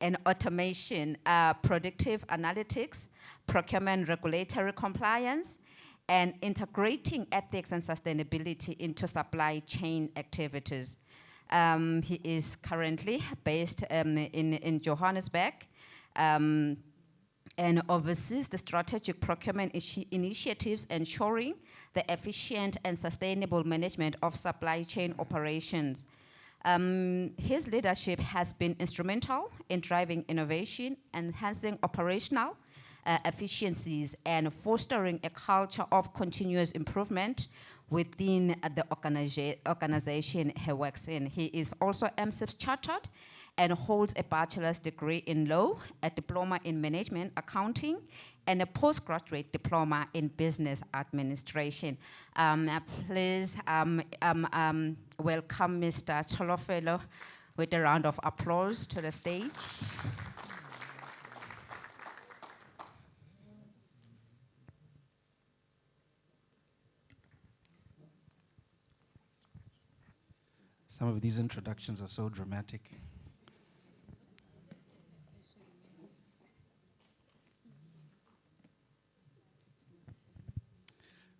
and automation, predictive analytics, procurement regulatory compliance, and integrating ethics and sustainability into supply chain activities. He is currently based in Johannesburg, and oversees the strategic procurement initiatives ensuring the efficient and sustainable management of supply chain operations. His leadership has been instrumental in driving innovation, enhancing operational efficiencies, and fostering a culture of continuous improvement within the organization he works in. He is also MSIPS chartered and holds a bachelor's degree in law, a diploma in management accounting, and a postgraduate diploma in business administration. Please welcome Mr. Cholofelo with a round of applause to the stage. Some of these introductions are so dramatic.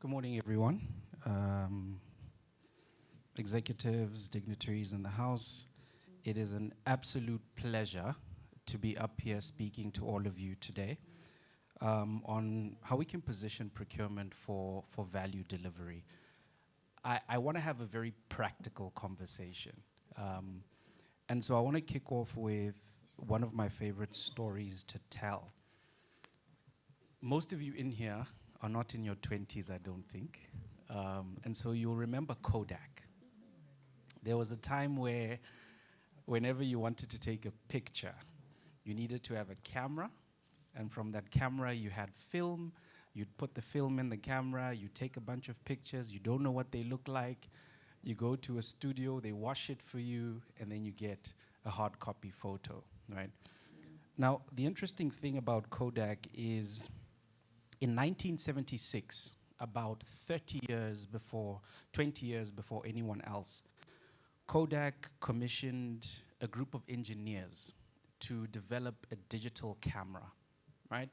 Good morning, everyone. Executives, dignitaries in the house. It is an absolute pleasure to be up here speaking to all of you today on how we can position procurement for value delivery. I want to have a very practical conversation. And so I want to kick off with one of my favorite stories to tell. Most of you in here are not in your 20s, I don't think. And so you'll remember Kodak. There was a time where whenever you wanted to take a picture, you needed to have a camera, and from that camera you had film. You'd put the film in the camera, you take a bunch of pictures, you don't know what they look like, you go to a studio, they wash it for you, and then you get a hard copy photo, right? Now, the interesting thing about Kodak is in 1976, about 20 years before anyone else, Kodak commissioned a group of engineers to develop a digital camera, right?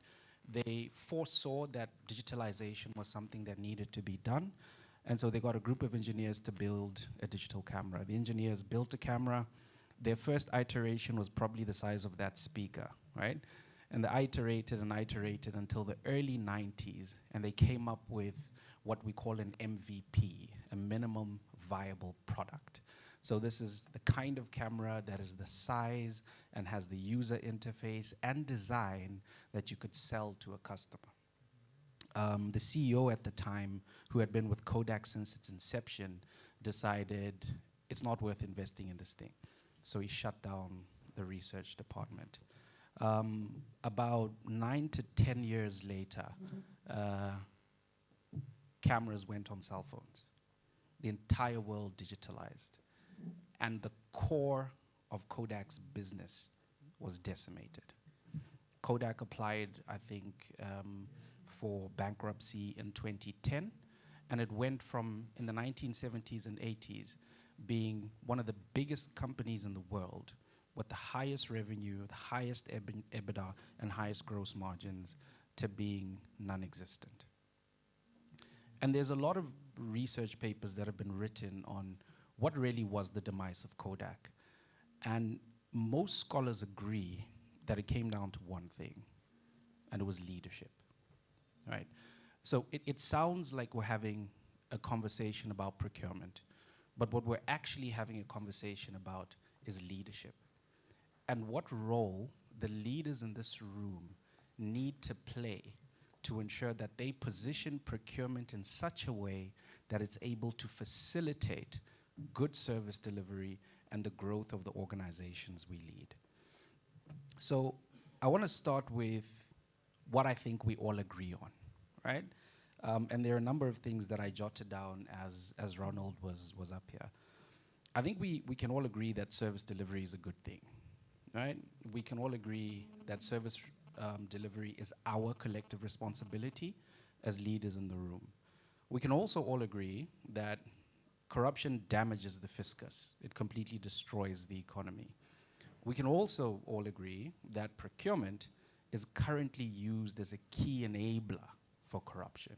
They foresaw that digitalization was something that needed to be done, and so they got a group of engineers to build a digital camera. The engineers built a camera. Their first iteration was probably the size of that speaker, right? And they iterated and iterated until the early 90s, and they came up with what we call an MVP, a minimum viable product. So this is the kind of camera that is the size and has the user interface and design that you could sell to a customer. The CEO at the time, who had been with Kodak since its inception, decided it's not worth investing in this thing. So he shut down the research department. About 9 to 10 years later, cameras went on cell phones. The entire world digitalized. And the core of Kodak's business was decimated. Kodak applied, I think, for bankruptcy in 2010, and it went from, in the 1970s and 80s, being one of the biggest companies in the world with the highest revenue, the highest EBITDA, and highest gross margins, to being non-existent. And there's a lot of research papers that have been written on what really was the demise of Kodak. And most scholars agree that it came down to one thing, and it was leadership, right? So it sounds like we're having a conversation about procurement, but what we're actually having a conversation about is leadership. And what role the leaders in this room need to play to ensure that they position procurement in such a way that it's able to facilitate good service delivery and the growth of the organizations we lead. So I want to start with what I think we all agree on, right? And there are a number of things that I jotted down as Ronald was up here. I think we can all agree that service delivery is a good thing, right? We can all agree that service delivery is our collective responsibility as leaders in the room. We can also all agree that corruption damages the fiscus. It completely destroys the economy. We can also all agree that procurement is currently used as a key enabler for corruption.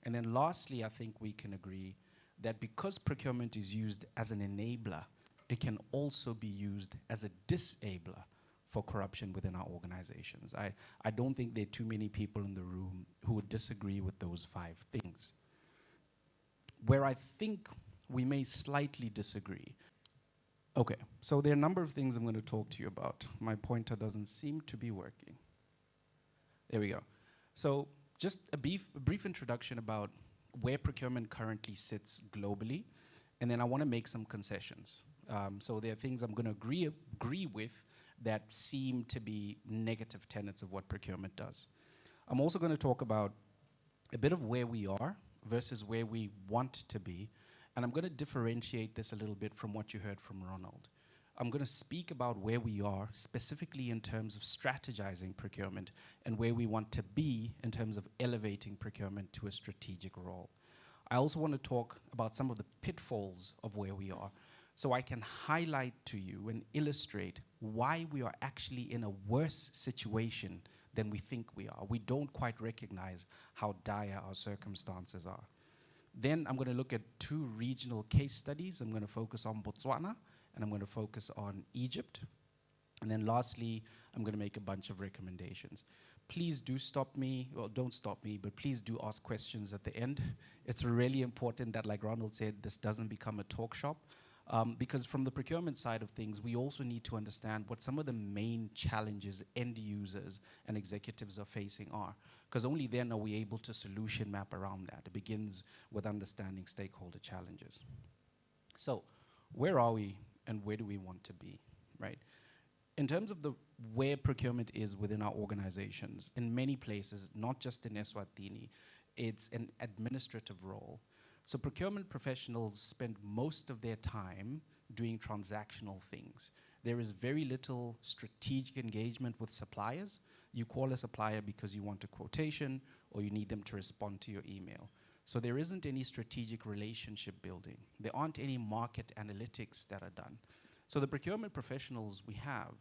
And then lastly, I think we can agree that because procurement is used as an enabler, it can also be used as a disabler for corruption within our organizations. I don't think there are too many people in the room who would disagree with those 5 things. Where I think we may slightly disagree. Okay, so there are a number of things I'm going to talk to you about. My pointer doesn't seem to be working. There we go. So just a brief introduction about where procurement currently sits globally, and then I want to make some concessions. So there are things I'm going to agree with that seem to be negative tenets of what procurement does. I'm also going to talk about a bit of where we are versus where we want to be, and I'm going to differentiate this a little bit from what you heard from Ronald. I'm going to speak about where we are, specifically in terms of strategizing procurement, and where we want to be in terms of elevating procurement to a strategic role. I also want to talk about some of the pitfalls of where we are, so I can highlight to you and illustrate why we are actually in a worse situation than we think we are. We don't quite recognize how dire our circumstances are. Then I'm going to look at 2 regional case studies. I'm going to focus on Botswana, and I'm going to focus on Egypt. And then lastly, I'm going to make a bunch of recommendations. Please do stop me, well, don't stop me, but please do ask questions at the end. It's really important that, like Ronald said, this doesn't become a talk shop. Because from the procurement side of things, we also need to understand what some of the main challenges end users and executives are facing are. Because only then are we able to solution map around that. It begins with understanding stakeholder challenges. So where are we and where do we want to be, right? In terms of where procurement is within our organizations, in many places, not just in Eswatini, it's an administrative role. So procurement professionals spend most of their time doing transactional things. There is very little strategic engagement with suppliers. You call a supplier because you want a quotation or you need them to respond to your email. So there isn't any strategic relationship building. There aren't any market analytics that are done. So the procurement professionals we have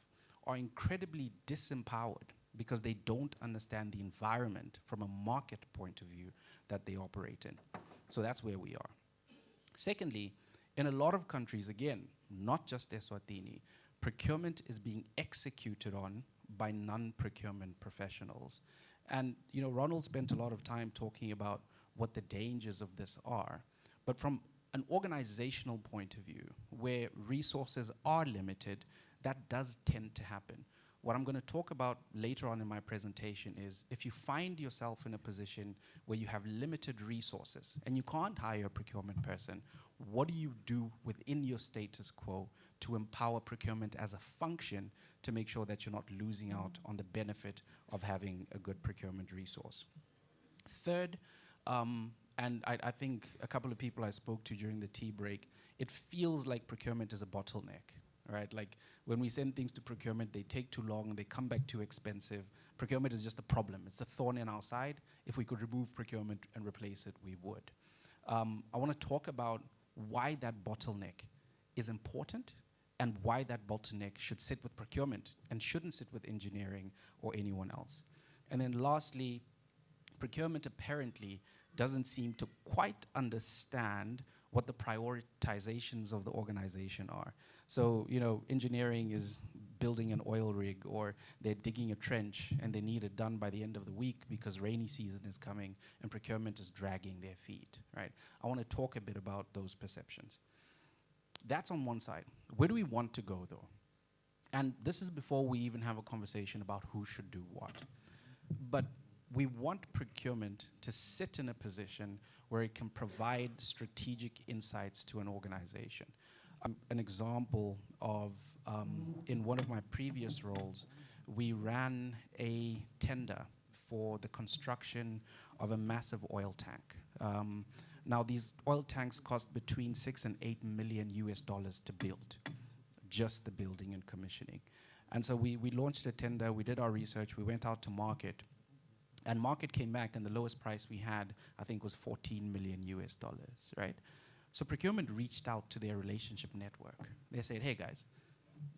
are incredibly disempowered because they don't understand the environment from a market point of view that they operate in. So that's where we are. Secondly, in a lot of countries, again, not just Eswatini, procurement is being executed on by non-procurement professionals. And Ronald spent a lot of time talking about what the dangers of this are. But from an organizational point of view, where resources are limited, that does tend to happen. What I'm going to talk about later on in my presentation is if you find yourself in a position where you have limited resources and you can't hire a procurement person, what do you do within your status quo to empower procurement as a function to make sure that you're not losing out on the benefit of having a good procurement resource? Third, and I think a couple of people I spoke to during the tea break, it feels like procurement is a bottleneck. Right, like when we send things to procurement, they take too long, they come back too expensive. Procurement is just a problem. It's a thorn in our side. If we could remove procurement and replace it, we would. I want to talk about why that bottleneck is important and why that bottleneck should sit with procurement and shouldn't sit with engineering or anyone else. And then lastly, procurement apparently doesn't seem to quite understand what the prioritizations of the organization are. So, engineering is building an oil rig, or they're digging a trench and they need it done by the end of the week because rainy season is coming and procurement is dragging their feet, right? I want to talk a bit about those perceptions. That's on one side. Where do we want to go, though? And this is before we even have a conversation about who should do what. But we want procurement to sit in a position where it can provide strategic insights to an organization. An example of, in one of my previous roles, we ran a tender for the construction of a massive oil tank. Now, these oil tanks cost between $6 and $8 million to build, just the building and commissioning. And so we launched a tender, we did our research, we went out to market, and market came back, and the lowest price we had, I think, was $14 million, right? So procurement reached out to their relationship network. They said, hey guys,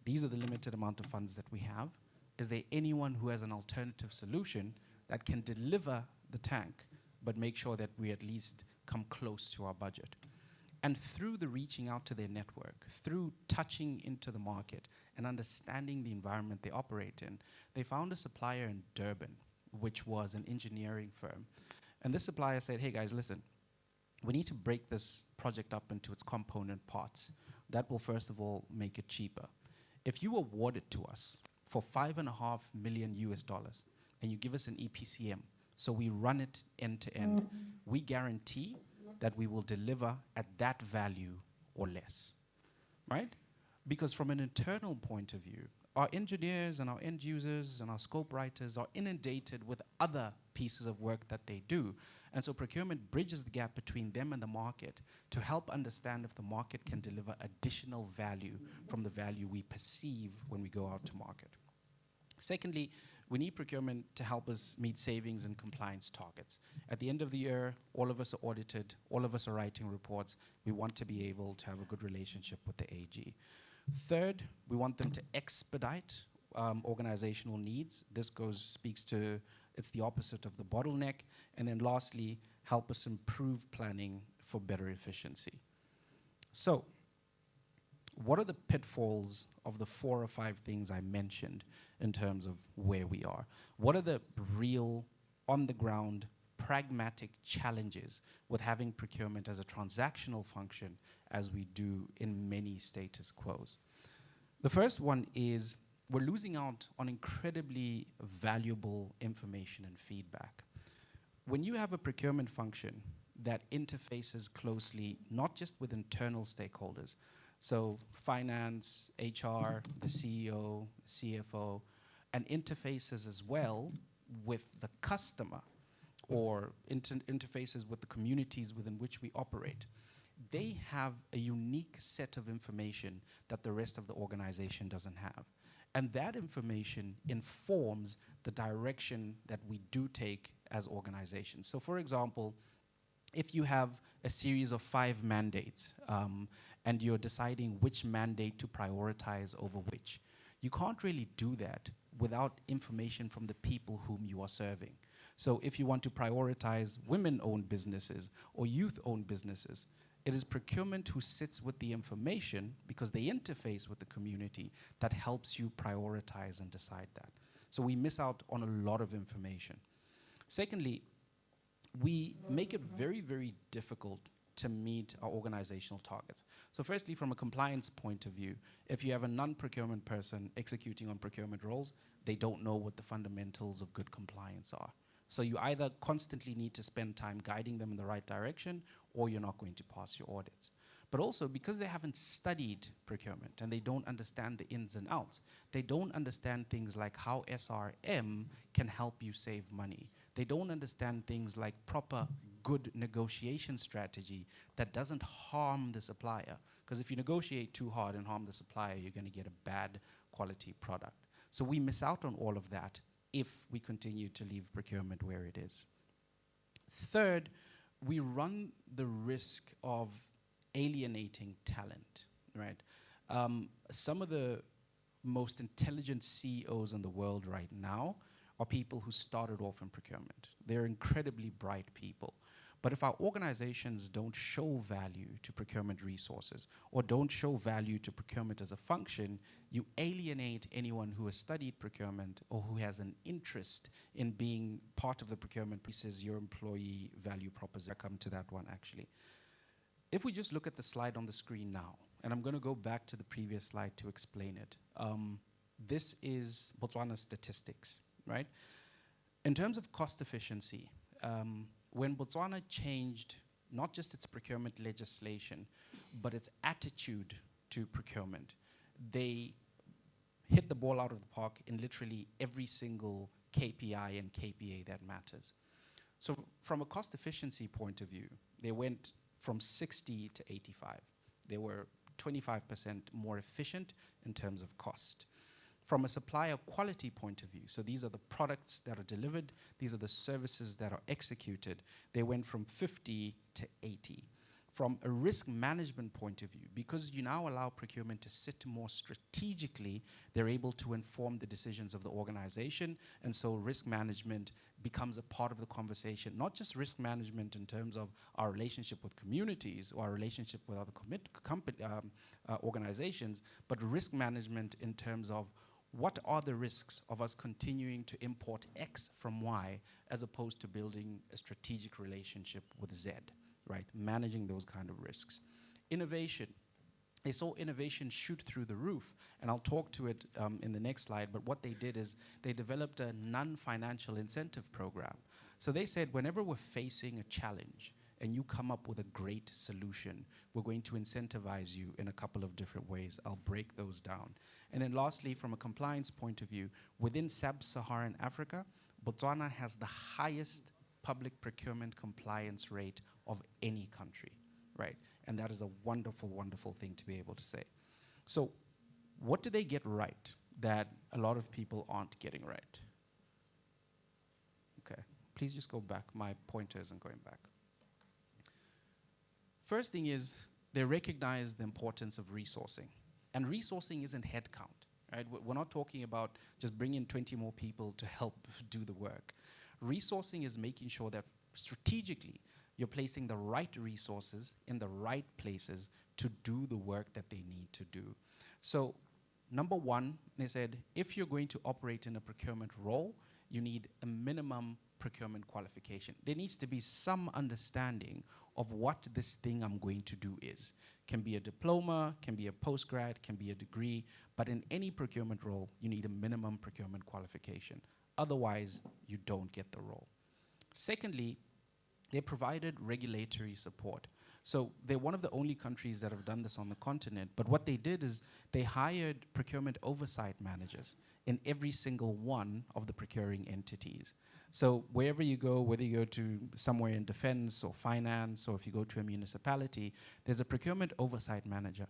these are the limited amount of funds that we have. Is there anyone who has an alternative solution that can deliver the tank, but make sure that we at least come close to our budget? And through the reaching out to their network, through touching into the market and understanding the environment they operate in, they found a supplier in Durban, which was an engineering firm. And this supplier said, hey guys, listen, we need to break this project up into its component parts. That will first of all make it cheaper. If you award it to us for $5.5 million US, and you give us an EPCM, so we run it end to end, we guarantee that we will deliver at that value or less, right? Because from an internal point of view, our engineers and our end users and our scope writers are inundated with other pieces of work that they do. And so procurement bridges the gap between them and the market to help understand if the market can deliver additional value from the value we perceive when we go out to market. Secondly, we need procurement to help us meet savings and compliance targets. At the end of the year, all of us are audited, all of us are writing reports. We want to be able to have a good relationship with the AG. Third, we want them to expedite organizational needs. This speaks to, it's the opposite of the bottleneck. And then lastly, help us improve planning for better efficiency. So, what are the pitfalls of the 4 or 5 things I mentioned in terms of where we are? What are the real, on-the-ground, pragmatic challenges with having procurement as a transactional function as we do in many status quos? The first one is we're losing out on incredibly valuable information and feedback. When you have a procurement function that interfaces closely, not just with internal stakeholders, so finance, HR, the CEO, CFO, and interfaces as well with the customer or interfaces with the communities within which we operate, they have a unique set of information that the rest of the organization doesn't have. And that information informs the direction that we do take as organizations. So for example, if you have a series of 5 mandates and you're deciding which mandate to prioritize over which, you can't really do that without information from the people whom you are serving. So if you want to prioritize women-owned businesses or youth-owned businesses, it is procurement who sits with the information because they interface with the community that helps you prioritize and decide that. So we miss out on a lot of information. Secondly, we make it very, very difficult to meet our organizational targets. So firstly, from a compliance point of view, if you have a non-procurement person executing on procurement roles, they don't know what the fundamentals of good compliance are. So you either constantly need to spend time guiding them in the right direction, or you're not going to pass your audits. But also, because they haven't studied procurement and they don't understand the ins and outs, they don't understand things like how SRM can help you save money. They don't understand things like proper good negotiation strategy that doesn't harm the supplier. Because if you negotiate too hard and harm the supplier, you're going to get a bad quality product. So we miss out on all of that if we continue to leave procurement where it is. Third, we run the risk of alienating talent, right? Some of the most intelligent CEOs in the world right now are people who started off in procurement. They're incredibly bright people. But if our organizations don't show value to procurement resources or don't show value to procurement as a function, you alienate anyone who has studied procurement or who has an interest in being part of the procurement pieces, your employee value proposition. I'll come to that one actually. If we just look at the slide on the screen now, and I'm going to go back to the previous slide to explain it. This is Botswana statistics, right? In terms of cost efficiency, when Botswana changed not just its procurement legislation, but its attitude to procurement, they hit the ball out of the park in literally every single KPI and KPA that matters. So from a cost efficiency point of view, they went from 60 to 85. They were 25% more efficient in terms of cost. From a supplier quality point of view, so these are the products that are delivered, these are the services that are executed, they went from 50 to 80. from a risk management point of view, because you now allow procurement to sit more strategically, they're able to inform the decisions of the organization, and so risk management becomes a part of the conversation, not just risk management in terms of our relationship with communities or our relationship with other organizations, but risk management in terms of what are the risks of us continuing to import X from Y as opposed to building a strategic relationship with Z, right? Managing those kind of risks. Innovation. They saw innovation shoot through the roof, and I'll talk to it in the next slide, but what they did is they developed a non-financial incentive program. So they said, whenever we're facing a challenge and you come up with a great solution, we're going to incentivize you in a couple of different ways. I'll break those down. And then lastly, from a compliance point of view, within sub-Saharan Africa, Botswana has the highest public procurement compliance rate of any country, right? And that is a wonderful, wonderful thing to be able to say. So what do they get right that a lot of people aren't getting right? Okay, please just go back. My pointer isn't going back. First thing is they recognize the importance of resourcing. And resourcing isn't headcount, right? We're not talking about just bringing 20 more people to help do the work. Resourcing is making sure that strategically you're placing the right resources in the right places to do the work that they need to do. So number one, they said, if you're going to operate in a procurement role, you need a minimum procurement qualification. There needs to be some understanding of what this thing I'm going to do is. Can be a diploma, can be a postgrad, can be a degree, but in any procurement role, you need a minimum procurement qualification. Otherwise, you don't get the role. Secondly, they provided regulatory support. So they're one of the only countries that have done this on the continent, but what they did is they hired procurement oversight managers in every single one of the procuring entities. So wherever you go, whether you go to somewhere in defense or finance, or if you go to a municipality, there's a procurement oversight manager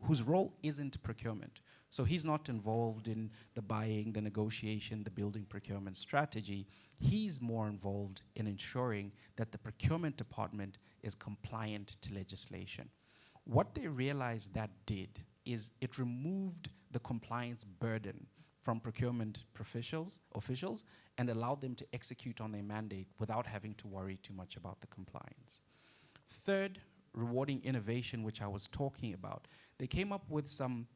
whose role isn't procurement. So he's not involved in the buying, the negotiation, the building procurement strategy. He's more involved in ensuring that the procurement department is compliant to legislation. What they realized that did is it removed the compliance burden from procurement officials and allowed them to execute on their mandate without having to worry too much about the compliance. Third, rewarding innovation, which I was talking about. They came up with some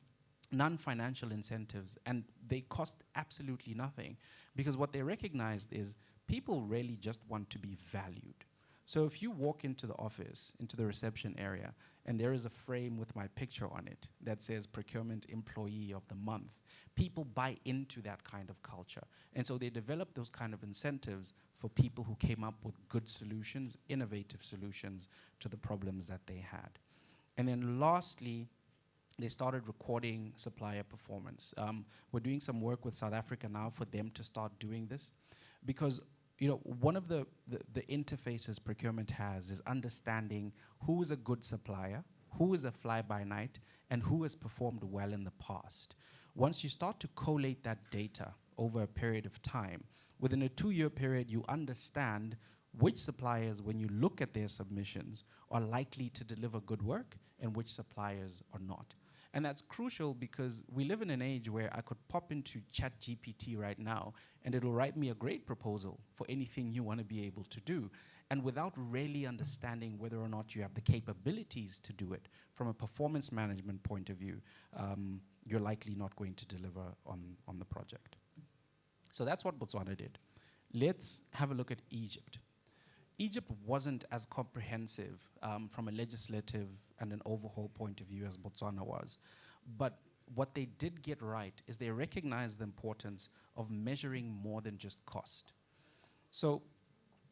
non-financial incentives, and they cost absolutely nothing, because what they recognized is people really just want to be valued. So if you walk into the office, into the reception area, and there is a frame with my picture on it that says Procurement Employee of the Month, people buy into that kind of culture. And so they developed those kind of incentives for people who came up with good solutions, innovative solutions to the problems that they had. And then lastly, they started recording supplier performance. We're doing some work with South Africa now for them to start doing this, because one of the interfaces procurement has is understanding who is a good supplier, who is a fly-by-night, and who has performed well in the past. Once you start to collate that data over a period of time, within a 2-year period, you understand which suppliers, when you look at their submissions, are likely to deliver good work and which suppliers are not. And that's crucial because we live in an age where I could pop into ChatGPT right now and it'll write me a great proposal for anything you want to be able to do. And without really understanding whether or not you have the capabilities to do it from a performance management point of view, you're likely not going to deliver on the project. So that's what Botswana did. Let's have a look at Egypt. Egypt wasn't as comprehensive from a legislative and an overhaul point of view as Botswana was. But what they did get right is they recognized the importance of measuring more than just cost. So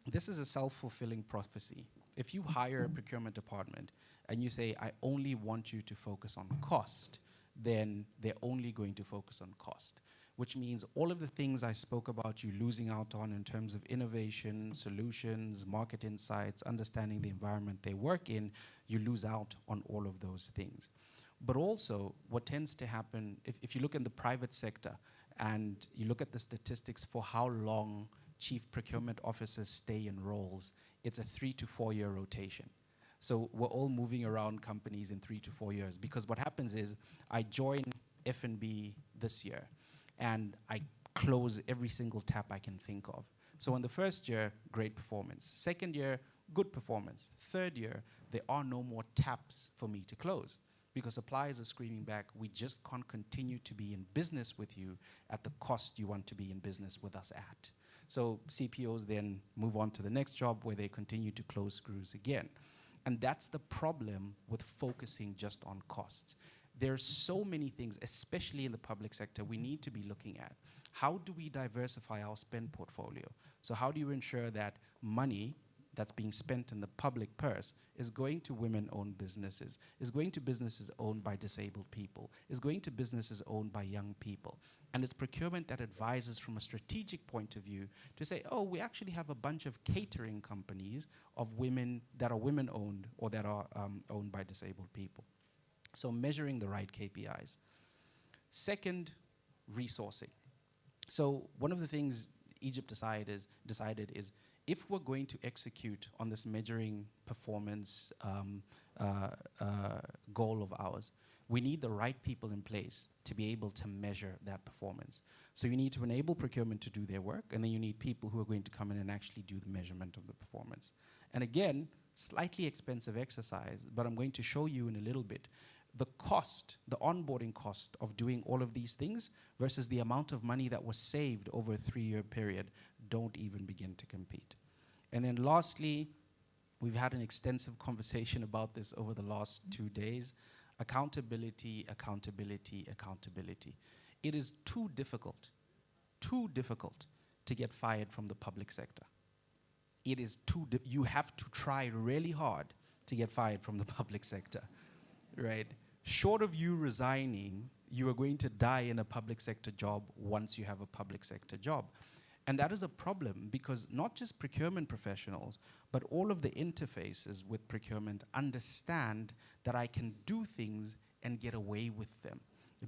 this is a self-fulfilling prophecy. If you hire a procurement department and you say, I only want you to focus on cost, then they're only going to focus on cost, which means all of the things I spoke about you losing out on in terms of innovation, solutions, market insights, understanding the environment they work in, you lose out on all of those things. But also, what tends to happen, if you look in the private sector and you look at the statistics for how long chief procurement officers stay in roles, it's a 3 to 4 year rotation. So we're all moving around companies in 3 to 4 years, because what happens is I join F&B this year and I close every single tap I can think of. So in the first year, great performance. Second year, good performance. Third year, there are no more taps for me to close, because suppliers are screaming back, we just can't continue to be in business with you at the cost you want to be in business with us at. So CPOs then move on to the next job where they continue to close screws again. And that's the problem with focusing just on costs. There's so many things, especially in the public sector, we need to be looking at. How do we diversify our spend portfolio? So how do you ensure that money that's being spent in the public purse is going to women-owned businesses, is going to businesses owned by disabled people, is going to businesses owned by young people? And it's procurement that advises from a strategic point of view to say, oh, we actually have a bunch of catering companies of women that are women-owned or that are owned by disabled people. So measuring the right KPIs. Second, resourcing. So one of the things Egypt decided is if we're going to execute on this measuring performance goal of ours, we need the right people in place to be able to measure that performance. So you need to enable procurement to do their work, and then you need people who are going to come in and actually do the measurement of the performance. And again, slightly expensive exercise, but I'm going to show you in a little bit the cost, the onboarding cost of doing all of these things versus the amount of money that was saved over a 3-year period don't even begin to compete. And then lastly, we've had an extensive conversation about this over the last 2 days. Accountability, accountability, accountability. It is too difficult to get fired from the public sector. It is you have to try really hard to get fired from the public sector, right? Short of you resigning, you are going to die in a public sector job once you have a public sector job. And that is a problem because not just procurement professionals, but all of the interfaces with procurement understand that I can do things and get away with them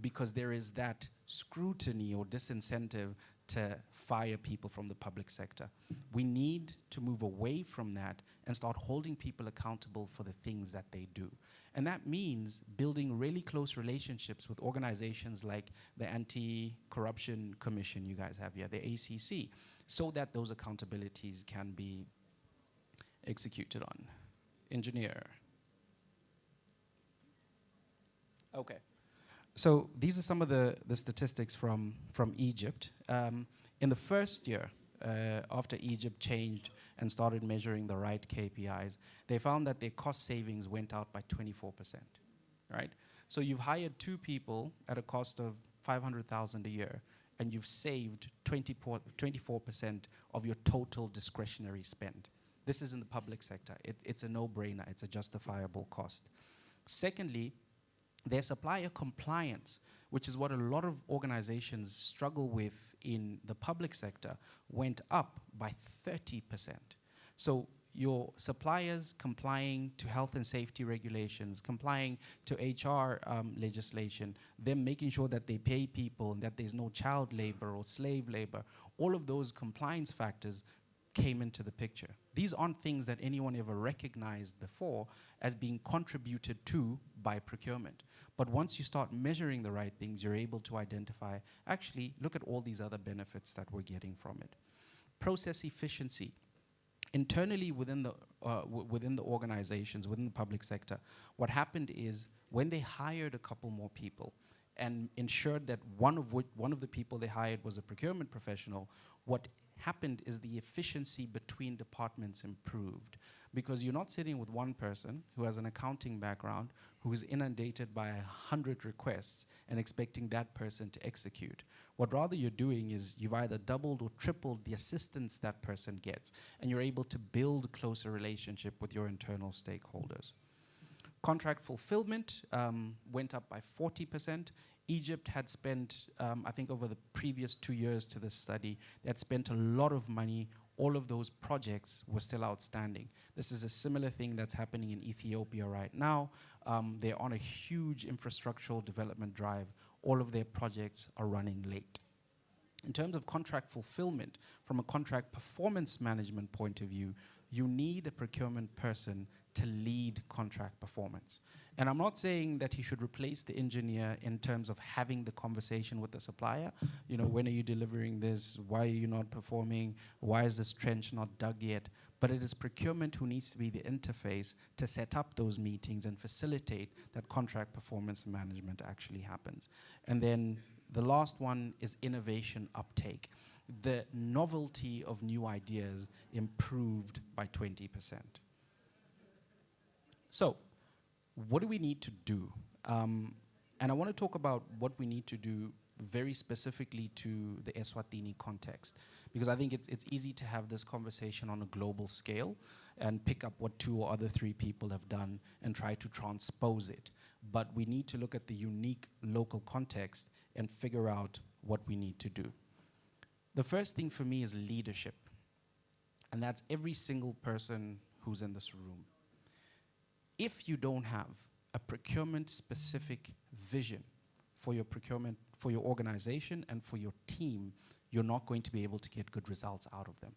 because there is that scrutiny or disincentive to fire people from the public sector. We need to move away from that and start holding people accountable for the things that they do. And that means building really close relationships with organizations like the Anti-Corruption Commission you guys have here, the ACC, so that those accountabilities can be executed on. Engineer. Okay. So these are some of the statistics from Egypt. In the first year, after Egypt changed and started measuring the right KPIs, they found that their cost savings went out by 24%, right? So you've hired 2 people at a cost of 500,000 a year, and you've saved 24% of your total discretionary spend. This is in the public sector. It's a no-brainer. It's a justifiable cost. Secondly, their supplier compliance, which is what a lot of organizations struggle with in the public sector, went up by 30%. So your suppliers complying to health and safety regulations, complying to HR legislation, them making sure that they pay people and that there's no child labor or slave labor, all of those compliance factors came into the picture. These aren't things that anyone ever recognized before as being contributed to by procurement. But once you start measuring the right things, you're able to identify, actually, look at all these other benefits that we're getting from it. Process efficiency. Internally within the organizations, within the public sector, what happened is when they hired a couple more people and ensured that one of the people they hired was a procurement professional, what happened is the efficiency between departments improved because you're not sitting with one person who has an accounting background who is inundated by 100 requests and expecting that person to execute. What rather you're doing is you've either doubled or tripled the assistance that person gets, and you're able to build closer relationship with your internal stakeholders. Contract fulfillment went up by 40%. Egypt had spent, I think over the previous 2 years to this study, they had spent a lot of money. All of those projects were still outstanding. This is a similar thing that's happening in Ethiopia right now. They're on a huge infrastructural development drive. All of their projects are running late. In terms of contract fulfillment, from a contract performance management point of view, you need a procurement person to lead contract performance. And I'm not saying that he should replace the engineer in terms of having the conversation with the supplier. You know, when are you delivering this? Why are you not performing? Why is this trench not dug yet? But it is procurement who needs to be the interface to set up those meetings and facilitate that contract performance management actually happens. And then the last one is innovation uptake. The novelty of new ideas improved by 20%. So, what do we need to do? And I want to talk about what we need to do very specifically to the Eswatini context, because I think it's easy to have this conversation on a global scale and pick up what 2 or other 3 people have done and try to transpose it. But we need to look at the unique local context and figure out what we need to do. The first thing for me is leadership, and that's every single person who's in this room. If you don't have a procurement-specific vision for your procurement, for your organization and for your team, you're not going to be able to get good results out of them.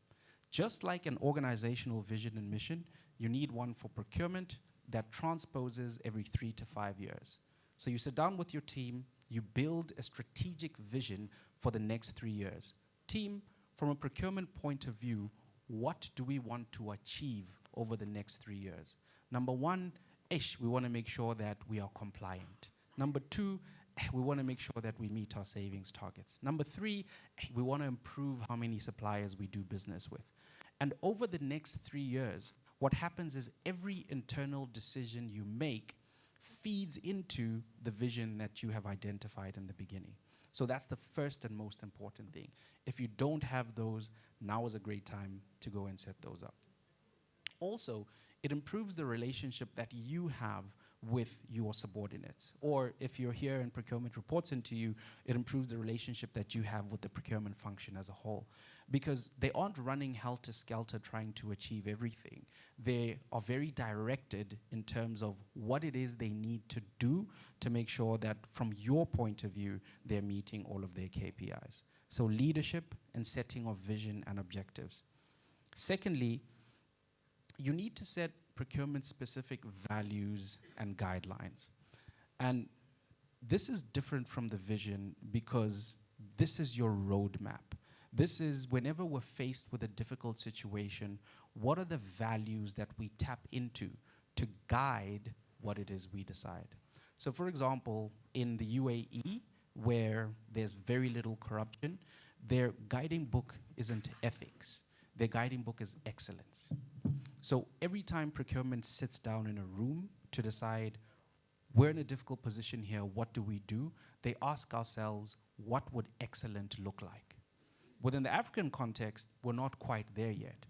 Just like an organizational vision and mission, you need one for procurement that transposes every 3 to 5 years. So you sit down with your team, you build a strategic vision for the next 3 years. Team, from a procurement point of view, what do we want to achieve over the next 3 years? Number 1, we want to make sure that we are compliant. Number 2, we want to make sure that we meet our savings targets. Number 3, we want to improve how many suppliers we do business with. And over the next 3 years, what happens is every internal decision you make feeds into the vision that you have identified in the beginning. So that's the first and most important thing. If you don't have those, now is a great time to go and set those up. Also, it improves the relationship that you have with your subordinates. Or if you're here and procurement reports into you, it improves the relationship that you have with the procurement function as a whole. Because they aren't running helter-skelter trying to achieve everything. They are very directed in terms of what it is they need to do to make sure that from your point of view, they're meeting all of their KPIs. So leadership and setting of vision and objectives. Secondly, you need to set procurement-specific values and guidelines. And this is different from the vision because this is your roadmap. This is whenever we're faced with a difficult situation, what are the values that we tap into to guide what it is we decide? So for example, in the UAE, where there's very little corruption, their guiding book isn't ethics. Their guiding book is excellence. So every time procurement sits down in a room to decide, we're in a difficult position here, what do we do? They ask ourselves, what would excellent look like? Within the African context, we're not quite there yet.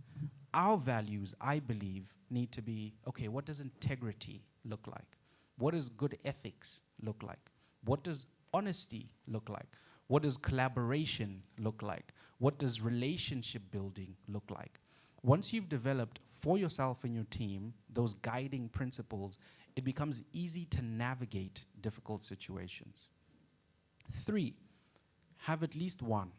Our values, I believe, need to be, okay, what does integrity look like? What does good ethics look like? What does honesty look like? What does collaboration look like? What does relationship building look like? Once you've developed for yourself and your team those guiding principles, it becomes easy to navigate difficult situations. 3, have at least one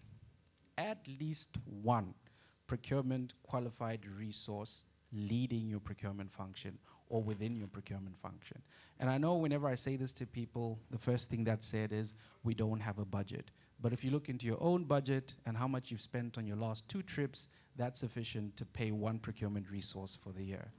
procurement qualified resource leading your procurement function or within your procurement function. And I know whenever I say this to people, the first thing that's said is, we don't have a budget. But if you look into your own budget and how much you've spent on your last 2 trips, that's sufficient to pay 1 procurement resource for the year.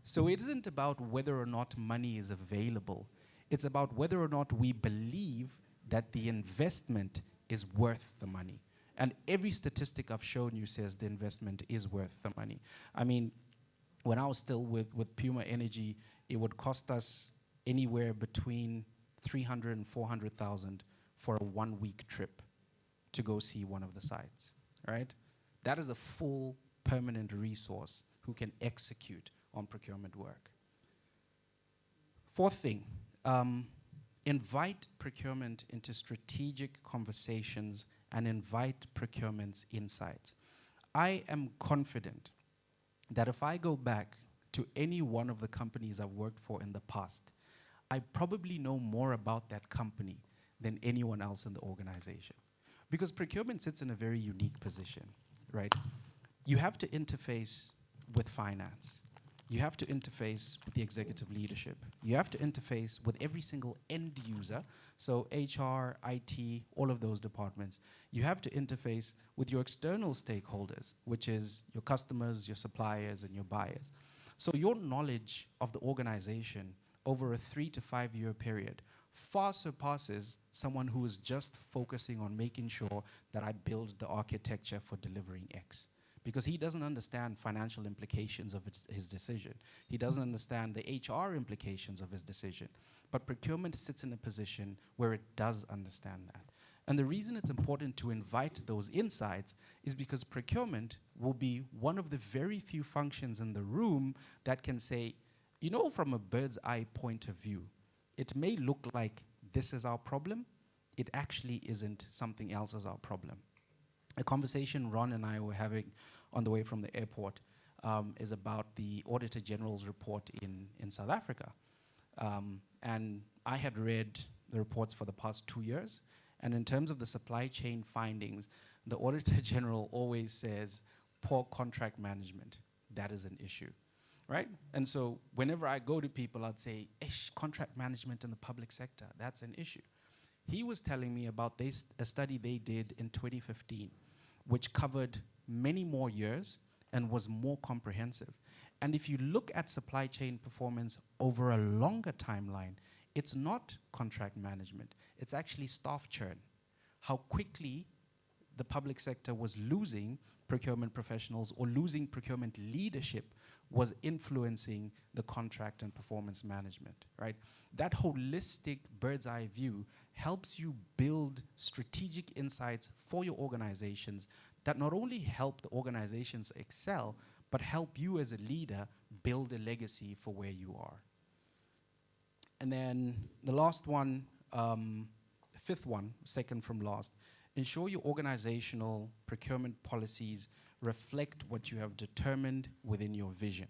So it isn't about whether or not money is available. It's about whether or not we believe that the investment is worth the money. And every statistic I've shown you says the investment is worth the money. I mean, when I was still with Puma Energy, it would cost us anywhere between 300 and 400,000 for a 1-week trip to go see one of the sites, right? That is a full permanent resource who can execute on procurement work. 4th thing, invite procurement into strategic conversations and invite procurement's insights. I am confident that if I go back to any one of the companies I've worked for in the past, I probably know more about that company than anyone else in the organization. Because procurement sits in a very unique position, right? You have to interface with finance. You have to interface with the executive leadership. You have to interface with every single end user, so HR, IT, all of those departments. You have to interface with your external stakeholders, which is your customers, your suppliers, and your buyers. So your knowledge of the organization over a 3 to 5 year period far surpasses someone who is just focusing on making sure that I build the architecture for delivering X. Because he doesn't understand financial implications of his decision. He doesn't understand the HR implications of his decision. But procurement sits in a position where it does understand that. And the reason it's important to invite those insights is because procurement will be one of the very few functions in the room that can say, you know, from a bird's eye point of view, it may look like this is our problem. It actually isn't. Something else is our problem. A conversation Ron and I were having on the way from the airport is about the Auditor General's report in South Africa. And I had read the reports for the past 2 years. And in terms of the supply chain findings, the Auditor General always says, poor contract management, that is an issue, right? And so whenever I go to people, I'd say, contract management in the public sector, that's an issue. He was telling me about a study they did in 2015, which covered many more years and was more comprehensive. And if you look at supply chain performance over a longer timeline, it's not contract management, it's actually staff churn. How quickly the public sector was losing procurement professionals or losing procurement leadership was influencing the contract and performance management, right? That holistic bird's eye view helps you build strategic insights for your organizations that not only help the organizations excel, but help you as a leader build a legacy for where you are. And then the last one, fifth one, second from last, ensure your organizational procurement policies reflect what you have determined within your vision.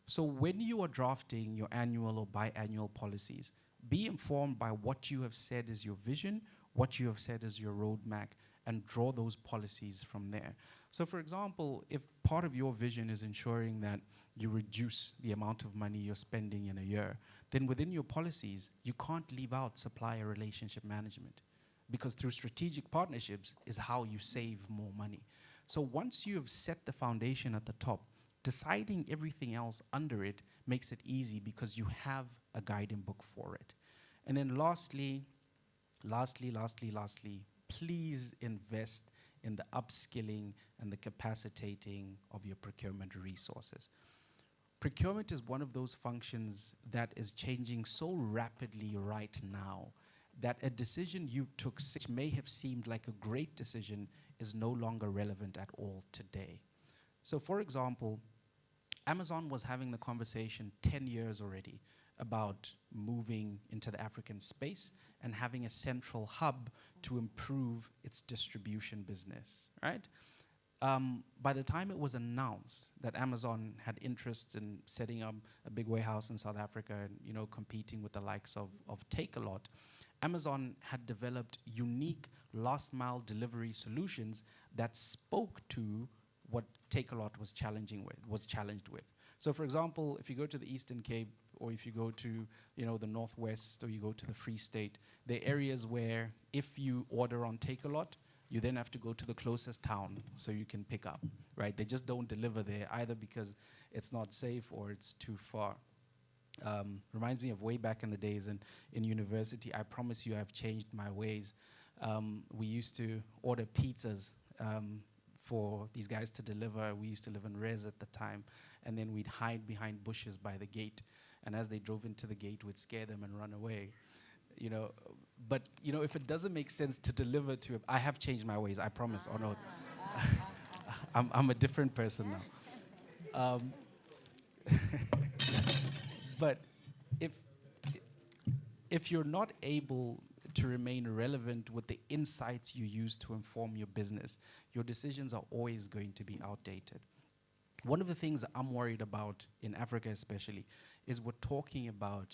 So when you are drafting your annual or biannual policies, be informed by what you have said is your vision, what you have said is your roadmap, and draw those policies from there. So for example, if part of your vision is ensuring that you reduce the amount of money you're spending in a year, then within your policies, you can't leave out supplier relationship management, because through strategic partnerships is how you save more money. So once you have set the foundation at the top, deciding everything else under it makes it easy because you have a guiding book for it. And then lastly, please invest in the upskilling and the capacitating of your procurement resources. Procurement is one of those functions that is changing so rapidly right now that a decision you took, which may have seemed like a great decision, is no longer relevant at all today. So for example, Amazon was having the conversation 10 years already about moving into the African space and having a central hub to improve its distribution business, right? By the time it was announced that Amazon had interests in setting up a big warehouse in South Africa and competing with the likes of Takealot, Amazon had developed unique last mile delivery solutions that spoke to what Takealot was challenged with. So for example, if you go to the Eastern Cape, or if you go to the Northwest, or you go to the Free State, there are areas where if you order on Takealot, you then have to go to the closest town so you can pick up, right? They just don't deliver there either because it's not safe or it's too far. Reminds me of way back in the days in university. I promise you I've changed my ways. We used to order pizzas for these guys to deliver. We used to live in Res at the time, and then we'd hide behind bushes by the gate, and as they drove into the gate, we'd scare them and run away. But if it doesn't make sense to deliver to I have changed my ways, I promise. Oh no, I'm a different person now. But if you're not able to remain relevant with the insights you use to inform your business, your decisions are always going to be outdated. One of the things that I'm worried about in Africa especially is we're talking about,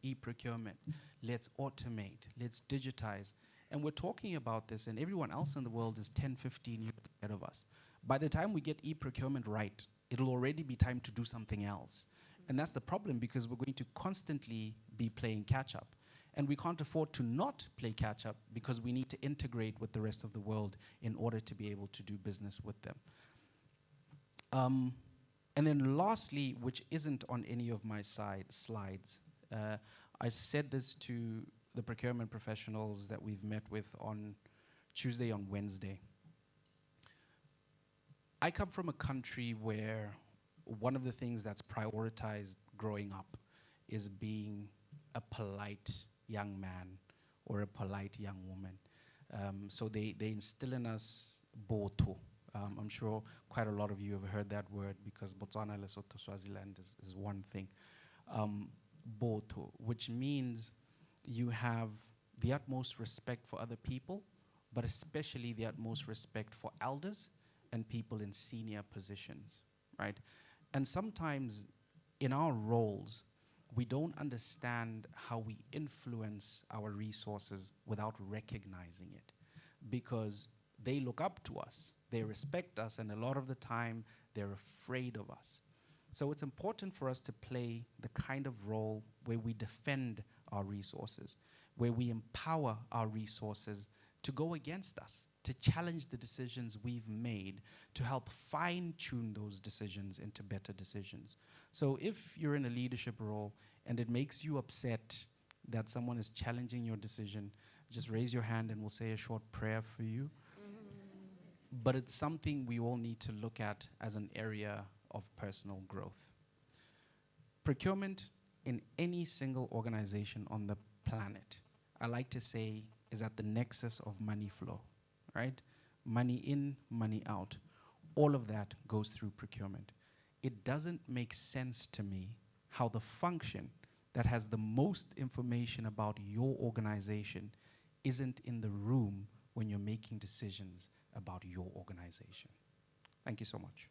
e-procurement. Let's automate, let's digitize. And we're talking about this, and everyone else in the world is 10, 15 years ahead of us. By the time we get e-procurement right, it'll already be time to do something else. And that's the problem, because we're going to constantly be playing catch up. And we can't afford to not play catch up, because we need to integrate with the rest of the world in order to be able to do business with them. And then lastly, which isn't on any of my slides, I said this to the procurement professionals that we've met with on Tuesday, on Wednesday. I come from a country where one of the things that's prioritized growing up is being a polite young man or a polite young woman. So they instill in us boto. I'm sure quite a lot of you have heard that word, because Botswana, Lesotho, Swaziland is one thing. Boto, which means you have the utmost respect for other people, but especially the utmost respect for elders and people in senior positions, right? And sometimes in our roles, we don't understand how we influence our resources without recognizing it, because they look up to us, they respect us, and a lot of the time they're afraid of us. So it's important for us to play the kind of role where we defend our resources, where we empower our resources to go against us, to challenge the decisions we've made, to help fine-tune those decisions into better decisions. So if you're in a leadership role and it makes you upset that someone is challenging your decision, just raise your hand and we'll say a short prayer for you. But it's something we all need to look at as an area of personal growth. Procurement in any single organization on the planet, I like to say, is at the nexus of money flow, right? Money in, money out. All of that goes through procurement. It doesn't make sense to me how the function that has the most information about your organization isn't in the room when you're making decisions about your organization. Thank you so much.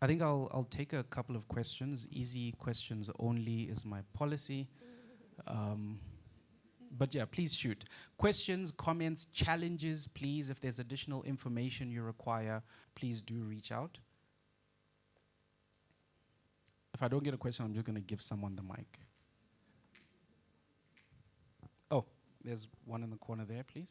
I think I'll take a couple of questions. Easy questions only is my policy. But yeah, please shoot. Questions, comments, challenges, please. If there's additional information you require, please do reach out. If I don't get a question, I'm just going to give someone the mic. Oh, there's one in the corner there, please.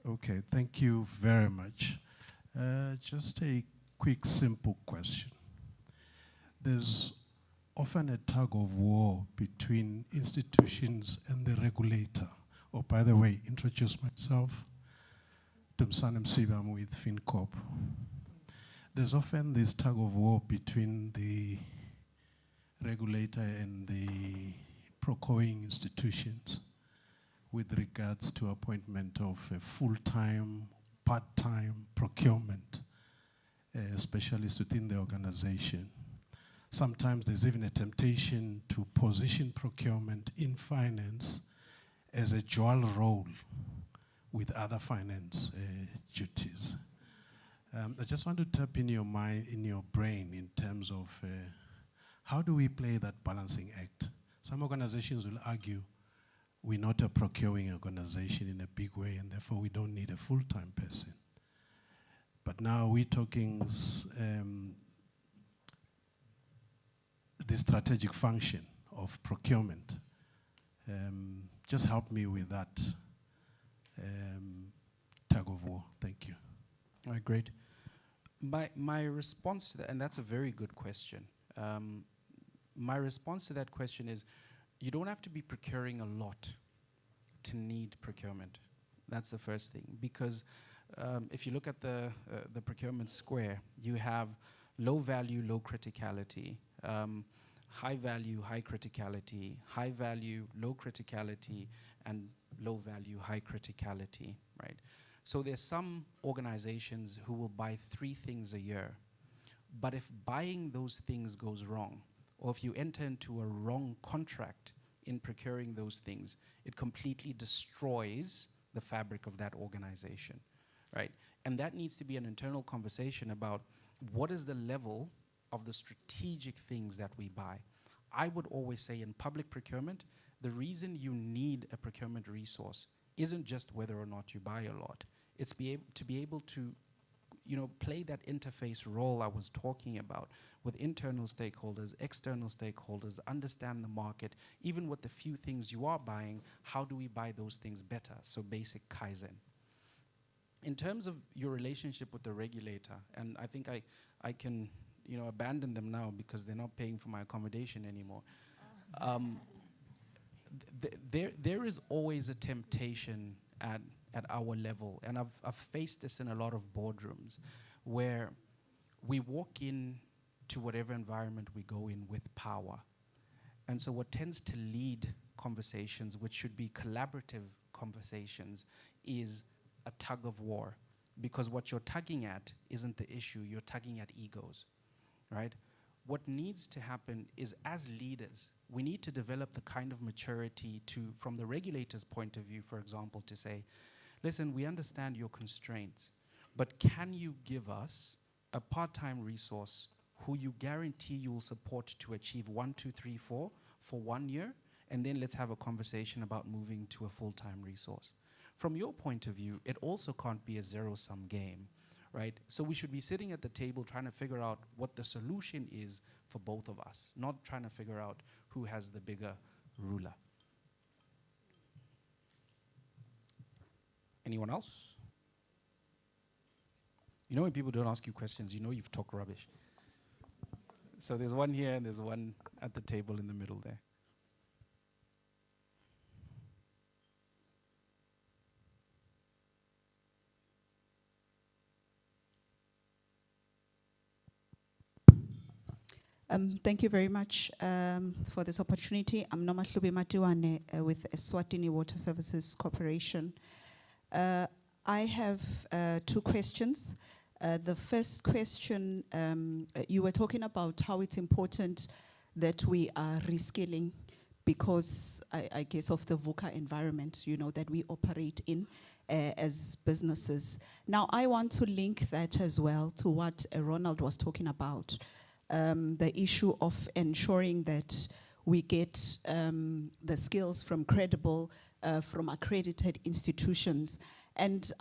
Okay, thank you very much. Just a quick, simple question. There's often a tug of war between institutions and the regulator. Oh, by the way, introduce myself. Dumsana Msiba, I'm with FinCorp. There's often this tug of war between the regulator and the procuring institutions with regards to appointment of a full-time, part-time procurement specialist within the organization. Sometimes there's even a temptation to position procurement in finance as a dual role with other finance duties. I just want to tap in your mind, in your brain, in terms of how do we play that balancing act? Some organizations will argue we're not a procuring organization in a big way, and therefore we don't need a full-time person. But now we're talking the strategic function of procurement. Just help me with that tug of war. Thank you. All right, great. My response to that, and that's a very good question. My response to that question is, you don't have to be procuring a lot to need procurement. That's the first thing. Because if you look at the procurement square, you have low value, low criticality, high value, high criticality, high value, low criticality, and low value, high criticality, right? So there's some organizations who will buy 3 things a year. But if buying those things goes wrong, or if you enter into a wrong contract in procuring those things, it completely destroys the fabric of that organization, right? And that needs to be an internal conversation about what is the level of the strategic things that we buy. I would always say in public procurement, the reason you need a procurement resource isn't just whether or not you buy a lot. It's to be able to, play that interface role I was talking about with internal stakeholders, external stakeholders, understand the market, even with the few things you are buying, how do we buy those things better? So basic Kaizen. In terms of your relationship with the regulator, and I think I can, abandon them now because they're not paying for my accommodation anymore. There is always a temptation at our level, and I've faced this in a lot of boardrooms, where we walk in to whatever environment we go in with power. And so what tends to lead conversations, which should be collaborative conversations, is a tug of war. Because what you're tugging at isn't the issue, you're tugging at egos, right? What needs to happen is, as leaders, we need to develop the kind of maturity to, from the regulator's point of view, for example, to say, listen, we understand your constraints, but can you give us a part-time resource who you guarantee you will support to achieve 1, 2, 3, 4 for 1 year, and then let's have a conversation about moving to a full-time resource. From your point of view, it also can't be a zero-sum game, right? So we should be sitting at the table trying to figure out what the solution is for both of us, not trying to figure out who has the bigger ruler. Anyone else? You know when people don't ask you questions, you know you've talked rubbish. So there's one here and there's one at the table in the middle there. Thank you very much for this opportunity. I'm Noma Hlubi Matiwane with Eswatini Water Services Corporation. I have 2 questions. The first question, you were talking about how it's important that we are reskilling because I guess of the VUCA environment, that we operate in as businesses. Now, I want to link that as well to what Ronald was talking about. The issue of ensuring that we get the skills from credible, from accredited institutions. And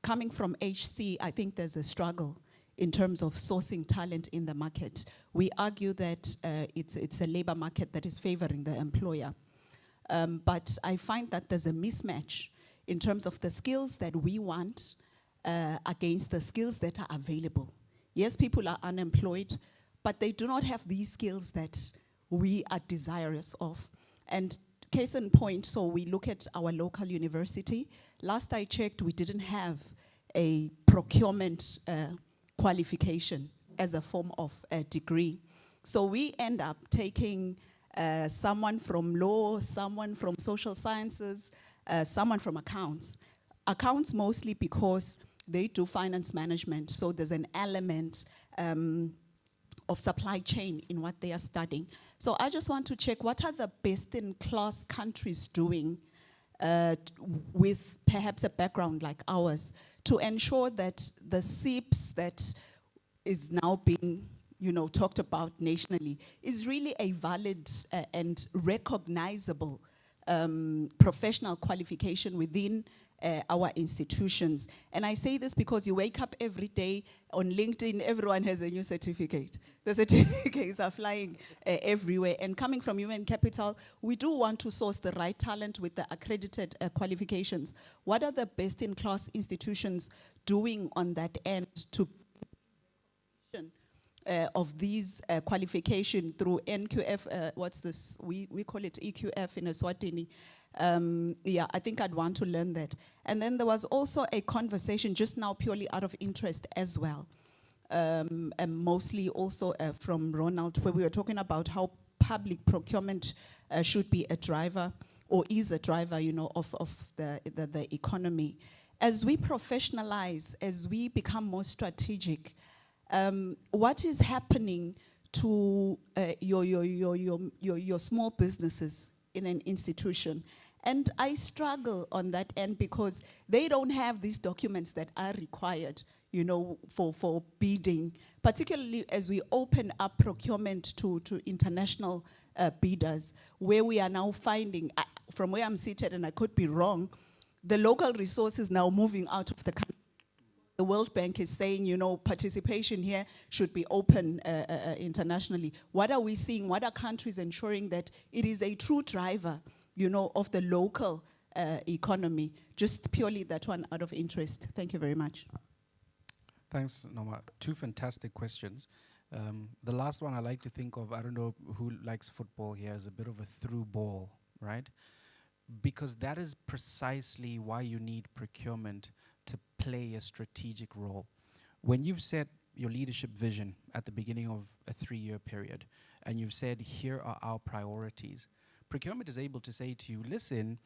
coming from HC, I think there's a struggle in terms of sourcing talent in the market. We argue that it's a labor market that is favoring the employer. But I find that there's a mismatch in terms of the skills that we want against the skills that are available. Yes, people are unemployed, but they do not have these skills that we are desirous of. And case in point, so we look at our local university. Last I checked, we didn't have a procurement qualification as a form of a degree. So we end up taking someone from law, someone from social sciences, someone from accounts. Accounts mostly because they do finance management, so there's an element of supply chain in what they are studying. So I just want to check, what are the best-in-class countries doing with perhaps a background like ours to ensure that the SIPs that is now being talked about nationally is really a valid and recognizable professional qualification within our institutions. And I say this because you wake up every day on LinkedIn, everyone has a new certificate. The certificates are flying everywhere. And coming from human capital, we do want to source the right talent with the accredited qualifications. What are the best-in-class institutions doing on that end to of these qualification through NQF, what's this? We call it EQF in Eswatini. Yeah, I think I'd want to learn that. And then there was also a conversation just now purely out of interest as well, and mostly also from Ronald, where we were talking about how public procurement should be a driver, or is a driver, of the economy. As we professionalize, as we become more strategic, what is happening to your small businesses in an institution? And I struggle on that end because they don't have these documents that are required, for bidding, particularly as we open up procurement to international bidders, where we are now finding, from where I'm seated, and I could be wrong, the local resources now moving out of the country. The World Bank is saying, you know, participation here should be open internationally. What are we seeing? What are countries ensuring that it is a true driver, you know, of the local economy? Just purely that one out of interest. Thank you very much. Thanks, Noma. Two fantastic questions. The last one I like to think of, I don't know who likes football here, is a bit of a through ball, right? Because that is precisely why you need procurement to play a strategic role. When you've set your leadership vision at the beginning of a 3-year period, and you've said, here are our priorities, procurement is able to say to you, listen,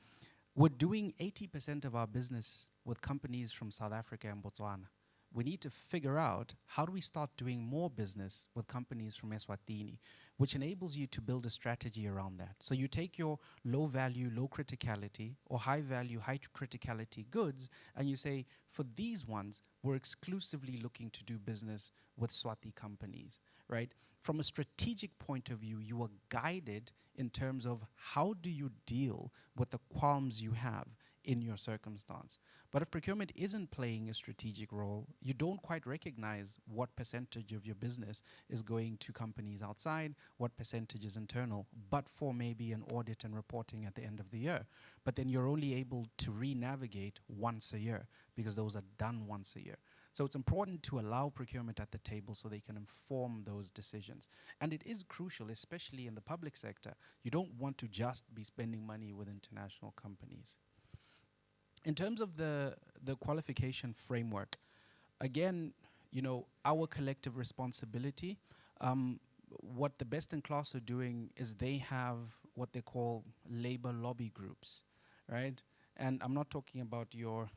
we're doing 80% of our business with companies from South Africa and Botswana. We need to figure out how do we start doing more business with companies from Eswatini, which enables you to build a strategy around that. So you take your low value, low criticality, or high value, high criticality goods, and you say, for these ones, we're exclusively looking to do business with Swati companies, right? From a strategic point of view, you are guided in terms of how do you deal with the qualms you have in your circumstance. But if procurement isn't playing a strategic role, you don't quite recognize what percentage of your business is going to companies outside, what percentage is internal, but for maybe an audit and reporting at the end of the year. But then you're only able to re-navigate once a year because those are done once a year. So it's important to allow procurement at the table so they can inform those decisions. And it is crucial, especially in the public sector. You don't want to just be spending money with international companies. In terms of the qualification framework, again, you know, our collective responsibility, what the best in class are doing is they have what they call labor lobby groups, right? And I'm not talking about your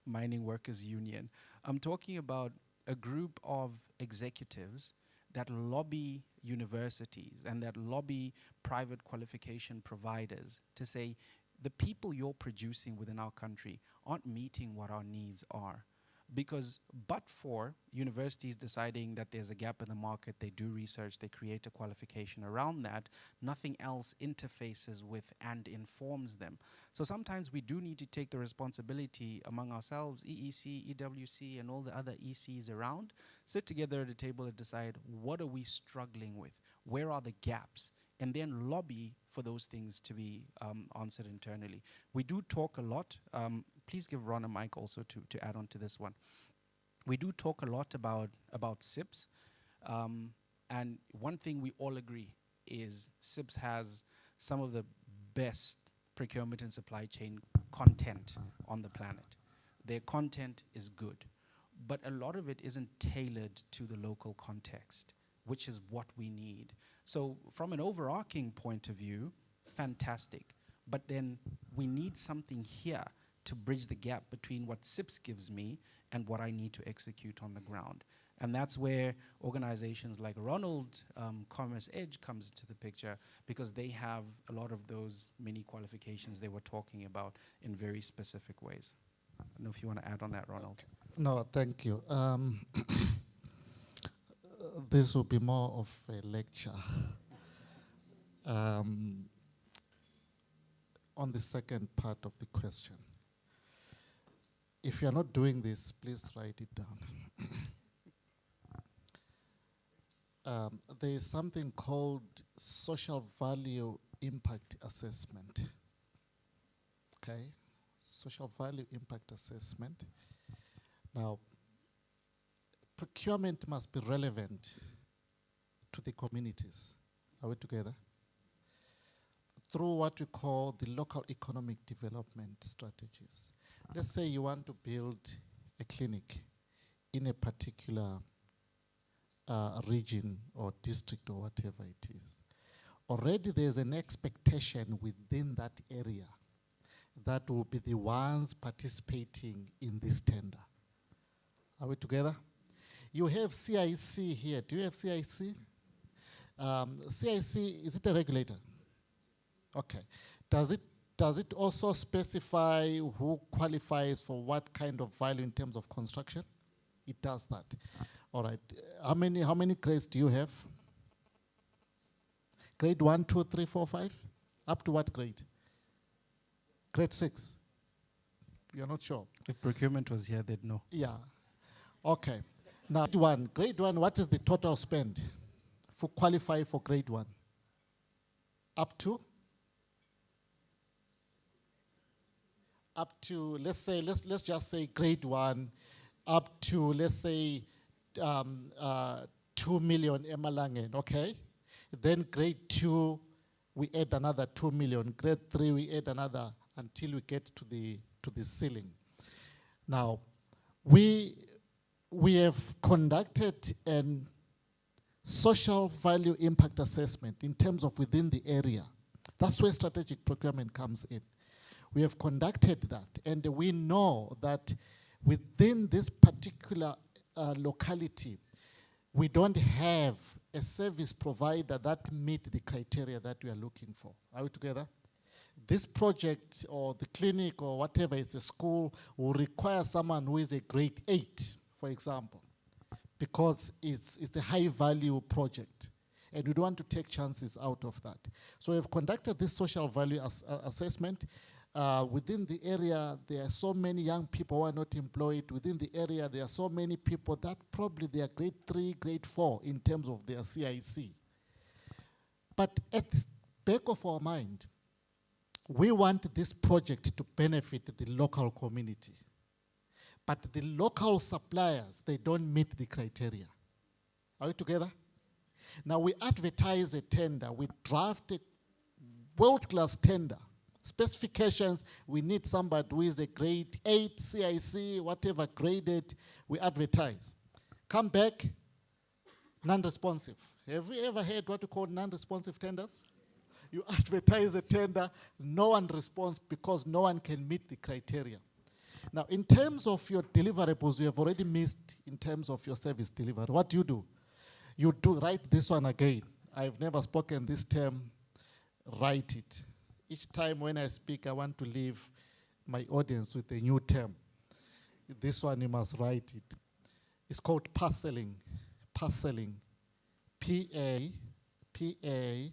mining workers union. I'm talking about a group of executives that lobby universities and that lobby private qualification providers to say, the people you're producing within our country aren't meeting what our needs are. Because but for universities deciding that there's a gap in the market, they do research, they create a qualification around that, nothing else interfaces with and informs them. So sometimes we do need to take the responsibility among ourselves, EEC, EWC, and all the other ECs around, sit together at a table and decide, what are we struggling with? Where are the gaps? And then lobby for those things to be answered internally. We do talk a lot. Please give Ron a mic also to add on to this one. We do talk a lot about SIPS. And one thing we all agree is SIPS has some of the best procurement and supply chain content on the planet. Their content is good. But a lot of it isn't tailored to the local context, which is what we need. So from an overarching point of view, fantastic. But then we need something here to bridge the gap between what SIPS gives me and what I need to execute on the ground. And that's where organizations like Ronald, Commerce Edge comes into the picture, because they have a lot of those mini qualifications they were talking about in very specific ways. I don't know if you want to add on that, Ronald. No, thank you. This will be more of a lecture. On the second part of the question, if you're not doing this, please write it down. There is something called social value impact assessment. Okay, social value impact assessment. Now, procurement must be relevant to the communities. Are we together? Through what we call the local economic development strategies. Let's say you want to build a clinic in a particular region or district or whatever it is. Already there's an expectation within that area that will be the ones participating in this tender. Are we together? You have CIC here. Do you have CIC? CIC, is it a regulator? Okay. Does it also specify who qualifies for what kind of value in terms of construction? It does that. All right. How many grades do you have? Grade 1, 2, 3, 4, 5? Up to what grade? Grade 6? You're not sure? If procurement was here, they'd know. Yeah. Okay. Now, grade 1, what is the total spend for qualify for grade 1? Up to, let's say, let's just say grade 1, up to, let's say, 2 million Emalangen, okay? Then grade 2, we add another 2 million. Grade 3, we add another until we get to the ceiling. Now, we have conducted an social value impact assessment in terms of within the area. That's where strategic procurement comes in. We have conducted that, and we know that within this particular locality, we don't have a service provider that meet the criteria that we are looking for. Are we together? This project or the clinic or whatever, it's a school, will require someone who is a grade 8, for example, because it's a high value project. And we don't want to take chances out of that. So we've conducted this social value assessment. Within the area, there are so many young people who are not employed. Within the area, there are so many people that probably they are grade 3, grade 4 in terms of their CIC. But at the back of our mind, we want this project to benefit the local community. But the local suppliers, they don't meet the criteria. Are we together? Now we advertise a tender, we draft a world-class tender. Specifications, we need somebody who is a grade 8, CIC, whatever graded, we advertise. Come back, non-responsive. Have you ever heard what we call non-responsive tenders? You advertise a tender, no one responds because no one can meet the criteria. Now, in terms of your deliverables, you have already missed in terms of your service delivery. What do? You do write this one again. I've never spoken this term, write it. Each time when I speak, I want to leave my audience with a new term. This one you must write it. It's called parceling. Parceling. P-A-R-C-E.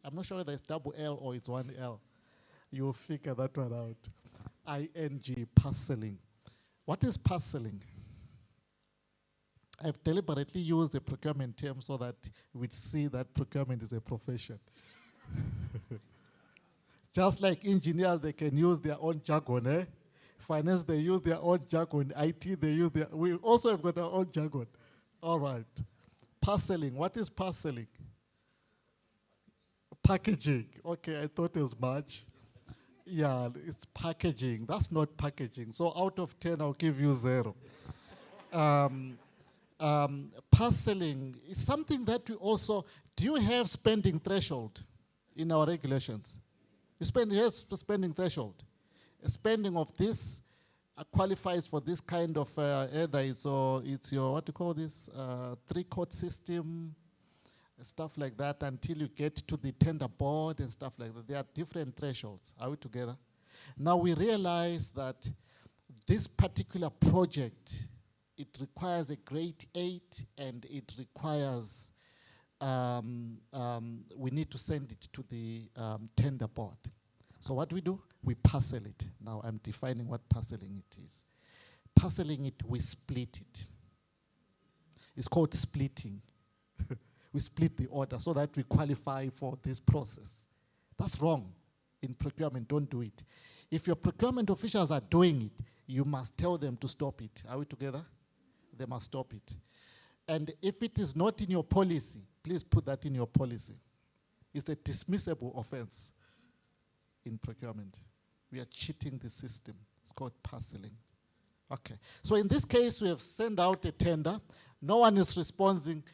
I'm not sure whether it's double L or it's one L. You'll figure that one out. I-N-G, parceling. What is parceling? I've deliberately used a procurement term so that we'd see that procurement is a profession. Just like engineers, they can use their own jargon, eh? Finance, they use their own jargon. IT, they use their, we also have got our own jargon. All right. Parceling, what is parceling? Packaging, okay, I thought it was much. Yeah, it's packaging, that's not packaging. So out of 10, I'll give you 0. Parceling is something that we also, do you have spending threshold in our regulations? You have spending threshold. A spending of this qualifies for this kind of, either it's your, what do you call this, 3-court system, stuff like that, until you get to the tender board and stuff like that. There are different thresholds. Are we together? Now we realize that this particular project, it requires a grade 8 and it requires, we need to send it to the tender board. So what do? We parcel it. Now I'm defining what parceling it is. Parceling it, we split it. It's called splitting. We split the order so that we qualify for this process. That's wrong. In procurement, don't do it. If your procurement officials are doing it, you must tell them to stop it. Are we together? They must stop it. And if it is not in your policy, please put that in your policy. It's a dismissible offense in procurement. We are cheating the system. It's called parceling. Okay. So in this case, we have sent out a tender. No one is responding,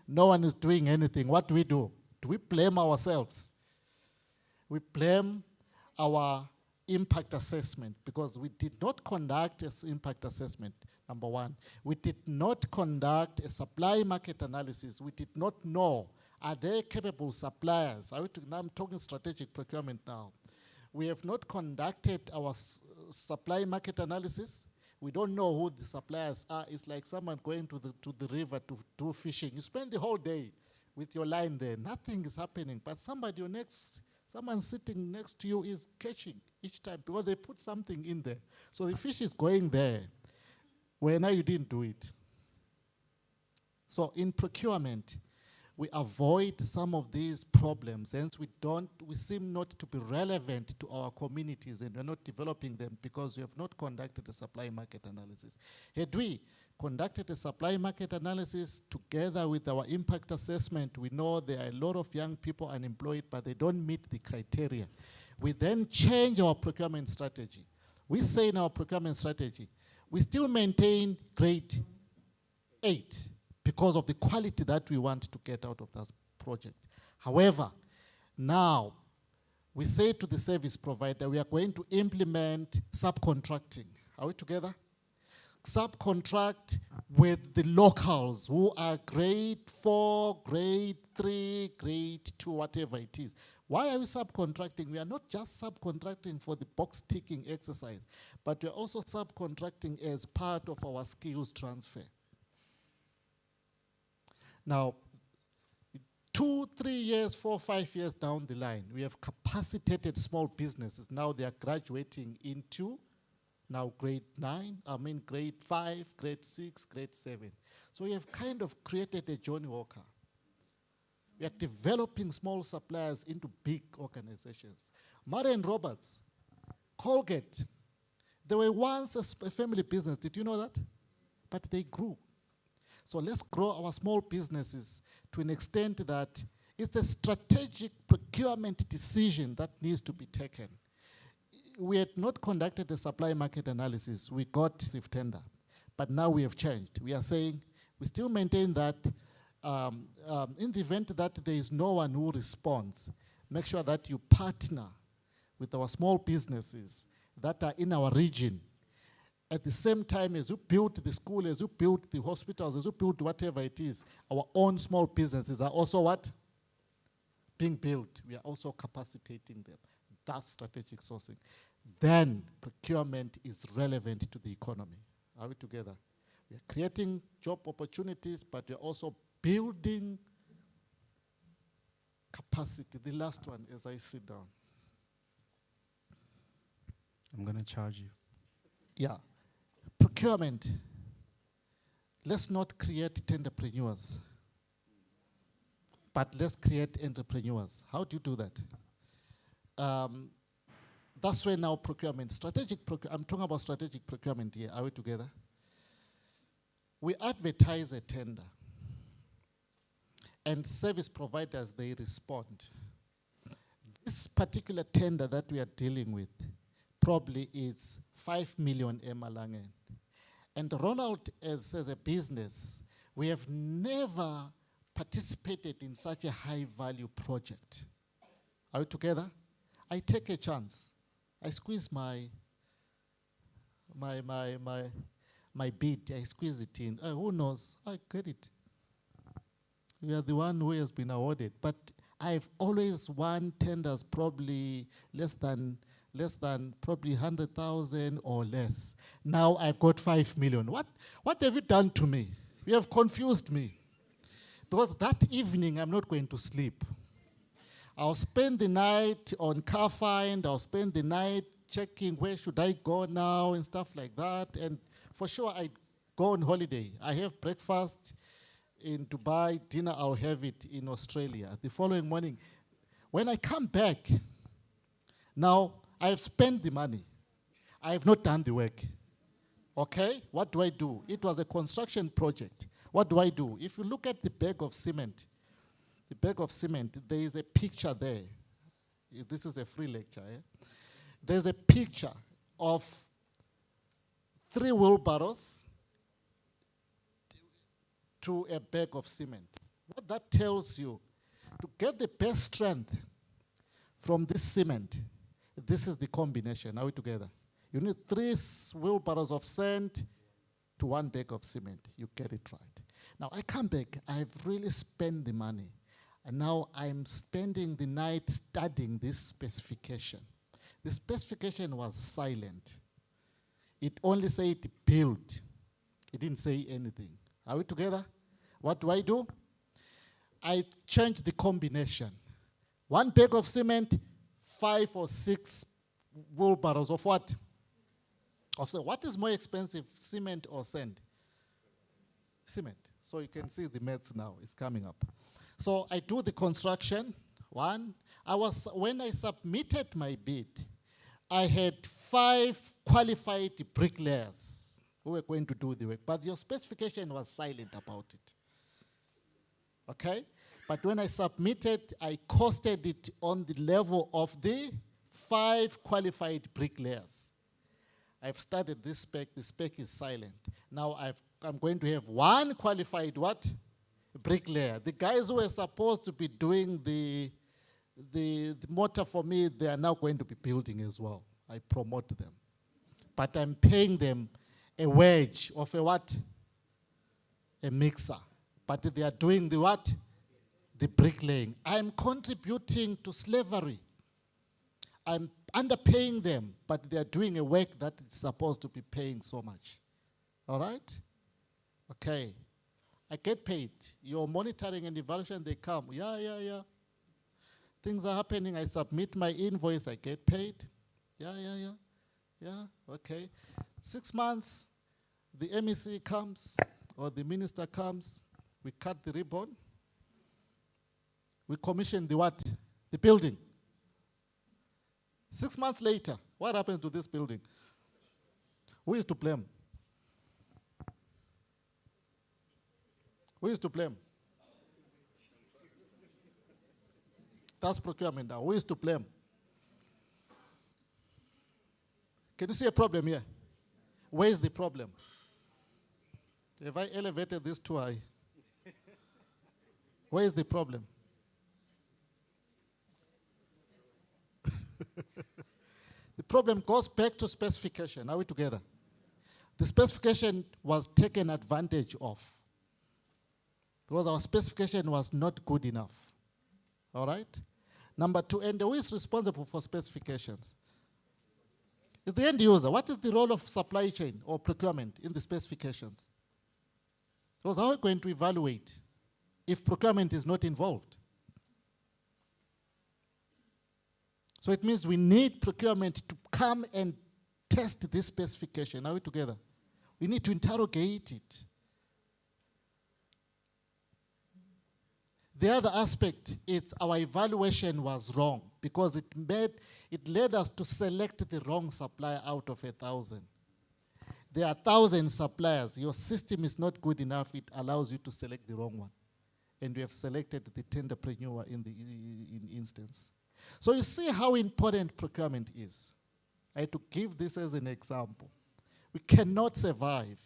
no one is doing anything. What do? Do we blame ourselves? We blame our impact assessment because we did not conduct an impact assessment, number one. We did not conduct a supply market analysis. We did not know, are there capable suppliers? Now I'm talking strategic procurement now. We have not conducted our supply market analysis. We don't know who the suppliers are. It's like someone going to the river to do fishing. You spend the whole day with your line there. Nothing is happening. But someone sitting next to you is catching each time because they put something in there. So the fish is going there where now you didn't do it. So in procurement, we avoid some of these problems, hence we seem not to be relevant to our communities, and we're not developing them because we have not conducted a supply market analysis. Had we conducted a supply market analysis together with our impact assessment, we know there are a lot of young people unemployed, but they don't meet the criteria. We then change our procurement strategy. We say in our procurement strategy, we still maintain grade 8, because of the quality that we want to get out of that project. However, now we say to the service provider, we are going to implement subcontracting. Are we together? Subcontract with the locals who are grade 4, grade 3, grade 2, whatever it is. Why are we subcontracting? We are not just subcontracting for the box ticking exercise, but we are also subcontracting as part of our skills transfer. Now, 2, 3 years, 4, 5 years down the line, we have capacitated small businesses. Now they are graduating into now grade 5, grade 6, grade 7. So we have kind of created a Johnny Walker. We are developing small suppliers into big organizations. Murray and Roberts, Colgate, they were once a family business. Did you know that? But they grew. So let's grow our small businesses to an extent that it's a strategic procurement decision that needs to be taken. We had not conducted a supply market analysis. We got SIF tender. But now we have changed. We are saying we still maintain that in the event that there is no one who responds, make sure that you partner with our small businesses that are in our region. At the same time as you build the school, as you build the hospitals, as you build whatever it is, our own small businesses are also what? Being built. We are also capacitating them. That's strategic sourcing. Then procurement is relevant to the economy. Are we together? We are creating job opportunities, but we are also building capacity. The last one as I sit down. I'm going to charge you. Yeah. Procurement. Let's not create tenderpreneurs, but let's create entrepreneurs. How do you do that? That's where now procurement, I'm talking about strategic procurement here. Are we together? We advertise a tender, and service providers, they respond. This particular tender that we are dealing with probably is 5 million Emalangen. And Ronald, as a business, we have never participated in such a high-value project. Are we together? I take a chance. I squeeze my bid. I squeeze it in. Who knows? I get it. We are the one who has been awarded. But I've always won tenders probably less than probably 100,000 or less. Now I've got 5 million. What have you done to me? You have confused me. Because that evening I'm not going to sleep. I'll spend the night on car find. I'll spend the night checking where should I go now and stuff like that. And for sure I go on holiday. I have breakfast in Dubai, dinner I'll have it in Australia. The following morning, when I come back, now I have spent the money. I have not done the work. Okay, what do I do? It was a construction project. What do I do? If you look at the bag of cement, there is a picture there. This is a free lecture. There's a picture of 3 wheelbarrows to a bag of cement. What that tells you, to get the best strength from this cement, this is the combination. Are we together? You need 3 wheelbarrows of sand to 1 bag of cement. You get it right. Now I come back, I've really spent the money. And now I'm spending the night studying this specification. The specification was silent. It only said build. It didn't say anything. Are we together? What do? I changed the combination. 1 bag of cement, 5 or 6 wheelbarrows of what? What is more expensive, cement or sand? Cement. So you can see the maths now is coming up. So I do the construction. When I submitted my bid, I had 5 qualified bricklayers who were going to do the work, but your specification was silent about it. Okay? But when I submitted, I costed it on the level of the 5 qualified bricklayers. I've started this spec, the spec is silent. Now I'm going to have 1 qualified what? Bricklayer. The guys who were supposed to be doing the mortar for me, they are now going to be building as well. I promote them. But I'm paying them a wage of a what? A mixer. But they are doing the what? The bricklaying. I'm contributing to slavery. I'm underpaying them, but they are doing a work that is supposed to be paying so much. All right? Okay. I get paid. Your monitoring and evaluation, they come. Yeah. Things are happening. I submit my invoice. I get paid. Yeah, okay. 6 months, the MEC comes, or the minister comes. We cut the ribbon. We commission the what? The building. 6 months later, what happens to this building? Who is to blame? Who is to blame? That's procurement now. Who is to blame? Can you see a problem here? Where is the problem? Have I elevated this too high? Where is the problem? The problem goes back to specification. Are we together? The specification was taken advantage of because our specification was not good enough. All right? Number 2, and who is responsible for specifications? It's the end user. What is the role of supply chain or procurement in the specifications? Because how are we going to evaluate if procurement is not involved? So it means we need procurement to come and test this specification. Are we together? We need to interrogate it. The other aspect is our evaluation was wrong because it led us to select the wrong supplier out of 1,000. There are 1,000 suppliers. Your system is not good enough. It allows you to select the wrong one. And we have selected the tenderpreneur in the instance. So you see how important procurement is. I had to give this as an example. We cannot survive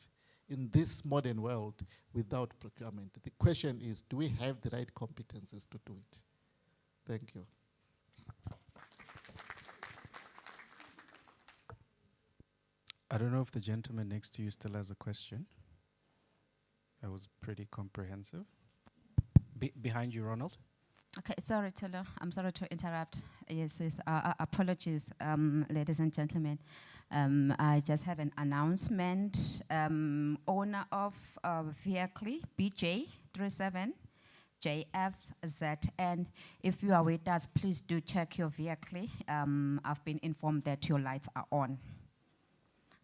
in this modern world without procurement. The question is, do we have the right competences to do it? Thank you. I don't know if the gentleman next to you still has a question. That was pretty comprehensive. Behind you, Ronald. Okay, sorry, Tilo. I'm sorry to interrupt. Yes, apologies, ladies and gentlemen. I just have an announcement. Owner of vehicle BJ37 JFZN. If you are with us, please do check your vehicle. I've been informed that your lights are on.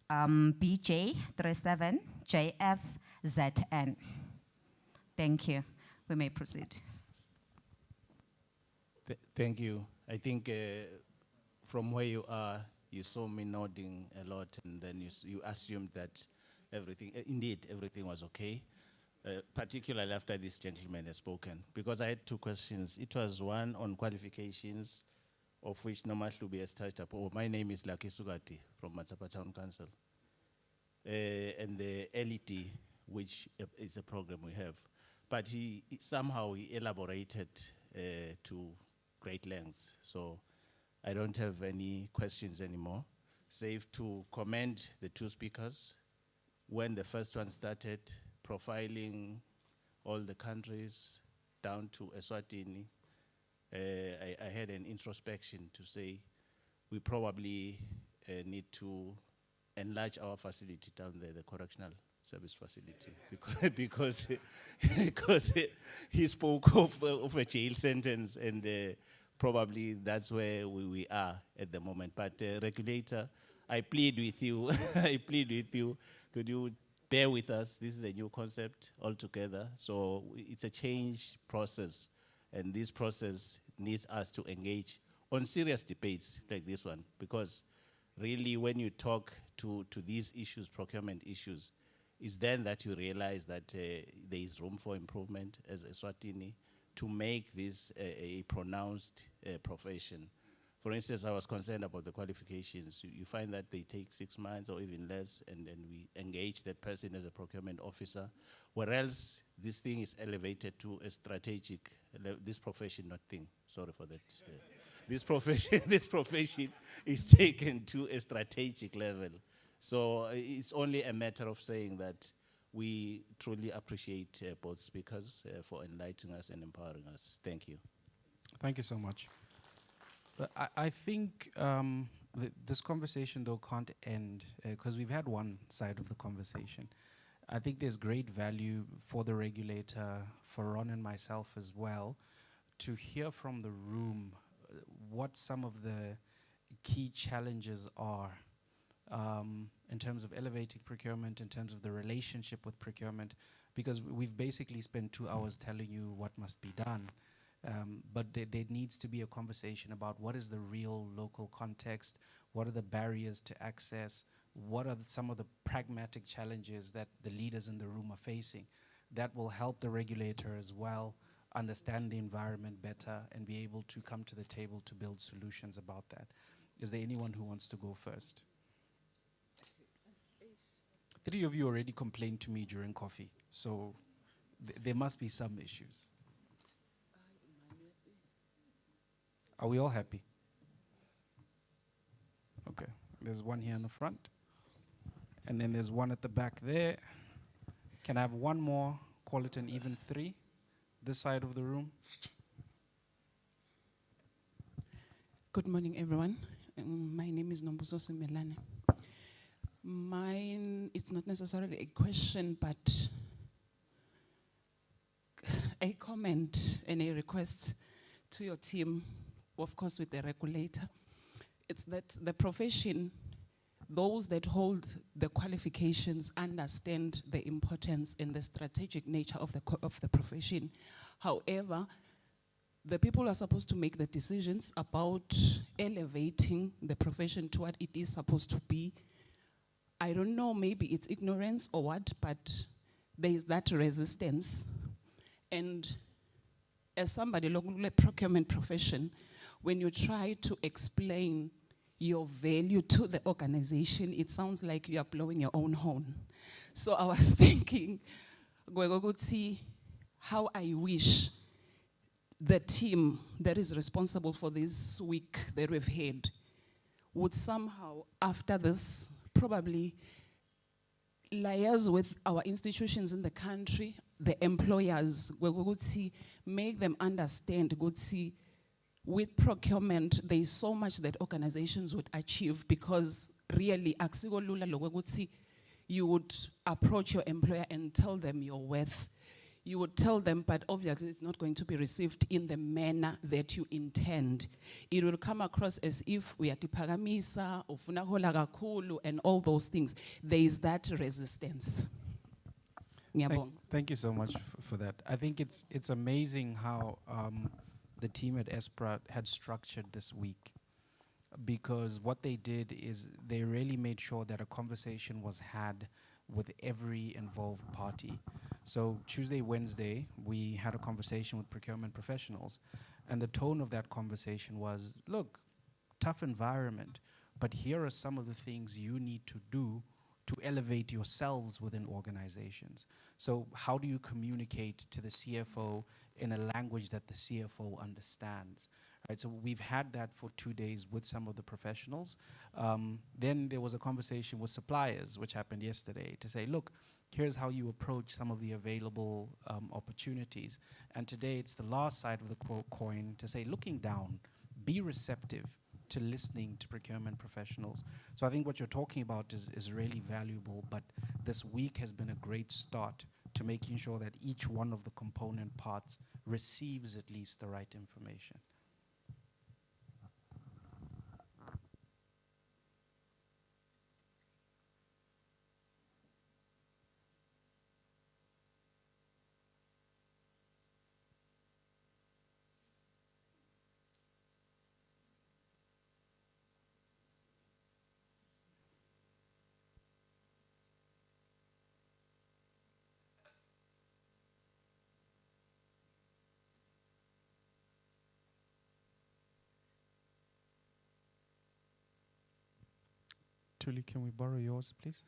BJ37 JFZN. Thank you. We may proceed. Thank you. I think from where you are, you saw me nodding a lot, and then you assumed that everything, indeed, everything was okay, particularly after this gentleman has spoken. Because I had 2 questions. It was one on qualifications, of which Nomahlubi has touched upon. My name is Lucky Sugati from Matsapa Town Council. And the LED, which is a program we have. But somehow he elaborated to great lengths. So I don't have any questions anymore, save to commend the 2 speakers. When the first one started profiling all the countries down to Eswatini, I had an introspection to say we probably need to enlarge our facility down there, the correctional service facility, because because he spoke of a jail sentence, and probably that's where we are at the moment. But regulator, I plead with you, I plead with you, could you bear with us? This is a new concept altogether, so it's a change process, and this process needs us to engage on serious debates like this one, because really when you talk to these issues, procurement issues, it's then that you realize that there is room for improvement as Eswatini to make this a pronounced profession. For instance, I was concerned about the qualifications. You find that they take 6 months or even less, and then we engage that person as a procurement officer, whereas this thing is elevated to a strategic, this profession, not thing, sorry for that. This profession is taken to a strategic level. So it's only a matter of saying that we truly appreciate both speakers for enlightening us and empowering us. Thank you. Thank you so much. But I think this conversation, though, can't end, because we've had one side of the conversation. I think there's great value for the regulator, for Ron and myself as well, to hear from the room what some of the key challenges are in terms of elevating procurement, in terms of the relationship with procurement, because we've basically spent 2 hours telling you what must be done. But there needs to be a conversation about what is the real local context, what are the barriers to access, what are some of the pragmatic challenges that the leaders in the room are facing. That will help the regulator as well understand the environment better and be able to come to the table to build solutions about that. Is there anyone who wants to go first? 3 of you already complained to me during coffee, so there must be some issues. Are we all happy? Okay, there's one here in the front, and then there's one at the back there. Can I have one more, call it an even 3, this side of the room? Good morning, everyone. My name is Nombuso Simelane. Mine, it's not necessarily a question, but a comment and a request to your team, of course with the regulator. It's that the profession, those that hold the qualifications understand the importance and the strategic nature of the profession. However, the people who are supposed to make the decisions about elevating the profession to what it is supposed to be, I don't know, maybe it's ignorance or what, but there is that resistance. And as somebody looking at the procurement profession, when you try to explain your value to the organization, it sounds like you are blowing your own horn. So I was thinking, how I wish the team that is responsible for this week that we've had would somehow, after this, probably liaise with our institutions in the country, the employers, where we would see, make them understand, would see, with procurement, there is so much that organizations would achieve, because really, you would approach your employer and tell them your worth. You would tell them, but obviously it's not going to be received in the manner that you intend. It will come across as if we are tipagamisa, ufuna hola kakhulu, and all those things. There is that resistance. Thank you so much for that. I think it's amazing how the team at Esppra had structured this week, because what they did is they really made sure that a conversation was had with every involved party. So Tuesday, Wednesday, we had a conversation with procurement professionals, and the tone of that conversation was, look, tough environment, but here are some of the things you need to do to elevate yourselves within organizations. So how do you communicate to the CFO in a language that the CFO understands? Right, so we've had that for 2 days with some of the professionals. Then there was a conversation with suppliers, which happened yesterday, to say, look, here's how you approach some of the available opportunities. And today it's the last side of the coin to say, looking down, be receptive. to listening to procurement professionals. So I think what you're talking about is really valuable, but this week has been a great start to making sure that each one of the component parts receives at least the right information. Tuli, can we borrow yours, please?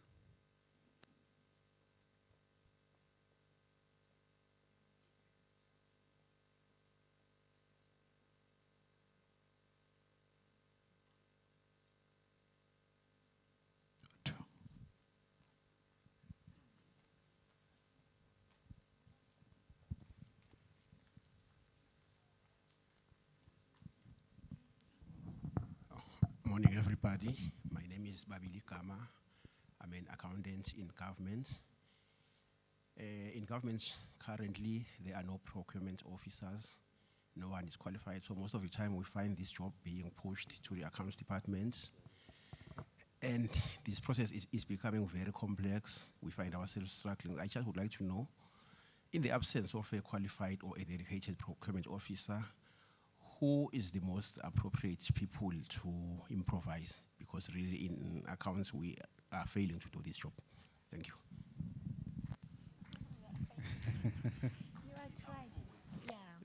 Morning, everybody. My name is Babili Kama. I'm an accountant in government. In government, currently, there are no procurement officers. No one is qualified, so most of the time we find this job being pushed to the accounts department. And this process is becoming very complex. We find ourselves struggling. I just would like to know, in the absence of a qualified or a dedicated procurement officer, who is the most appropriate people to improvise? Because really in accounts, we are failing to do this job. Thank you.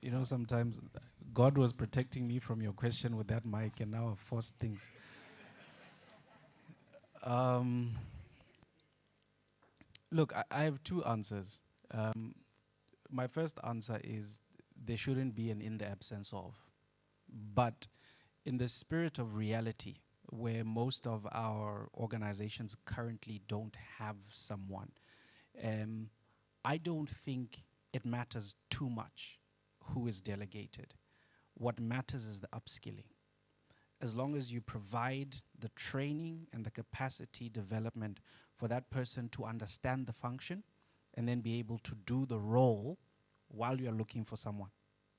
You know, sometimes God was protecting me from your question with that mic, and now I've forced things. Look, I have two answers. My first answer is there shouldn't be an in the absence of. But in the spirit of reality, where most of our organizations currently don't have someone, I don't think it matters too much who is delegated. What matters is the upskilling. As long as you provide the training and the capacity development for that person to understand the function and then be able to do the role while you're looking for someone,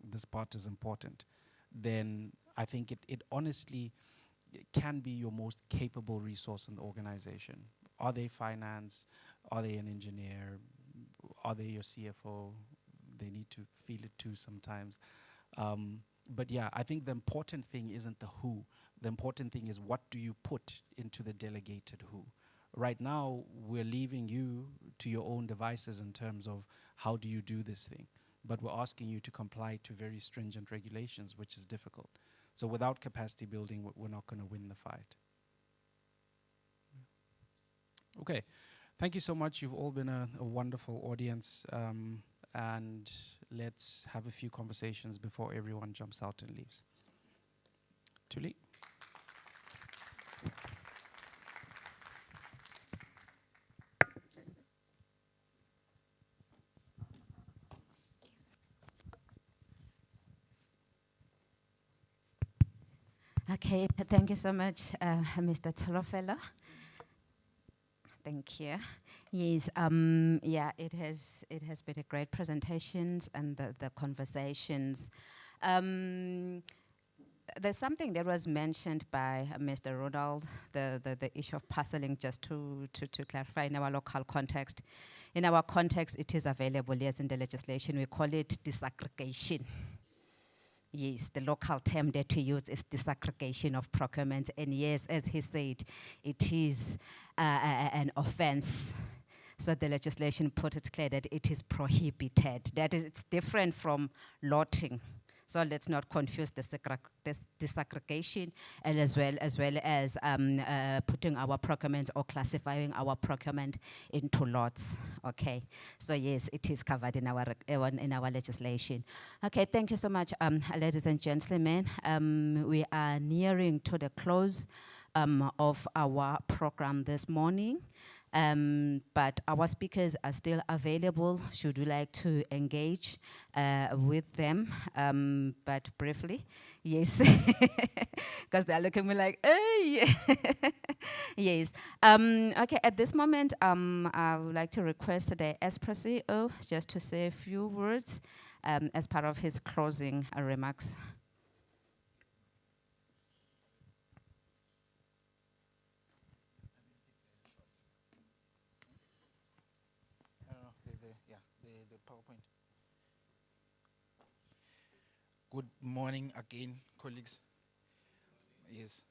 this part is important, then I think it honestly can be your most capable resource in the organization. Are they finance? Are they an engineer? Are they your CFO? They need to feel it too sometimes. But yeah, I think the important thing isn't the who. The important thing is what do you put into the delegated who. Right now, we're leaving you to your own devices in terms of how do you do this thing. But we're asking you to comply to very stringent regulations, which is difficult. So without capacity building, we're not going to win the fight. Okay, thank you so much. You've all been a wonderful audience. And let's have a few conversations before everyone jumps out and leaves. Tuli? Okay, thank you so much, Mr. Tolofelo. Thank you. Yes, yeah, it has been a great presentations and the conversations. There's something that was mentioned by Mr. Ronald, the issue of parceling, just to clarify in our local context. In our context, it is available, yes, in the legislation. We call it disaggregation. Yes, the local term that we use is disaggregation of procurement. And yes, as he said, it is an offense. So the legislation put it clear that it is prohibited. That is, it's different from lotting. So let's not confuse the disaggregation and as well as putting our procurement or classifying our procurement into lots. Okay, so yes, it is covered in our legislation. Okay, thank you so much, ladies and gentlemen. We are nearing to the close of our program this morning. But our speakers are still available should you like to engage with them. But briefly, yes, because they're looking at me like, hey. Yes. Okay, at this moment, I would like to request the Esppra CEO just to say a few words as part of his closing remarks. The PowerPoint. Good morning again, colleagues. Yes,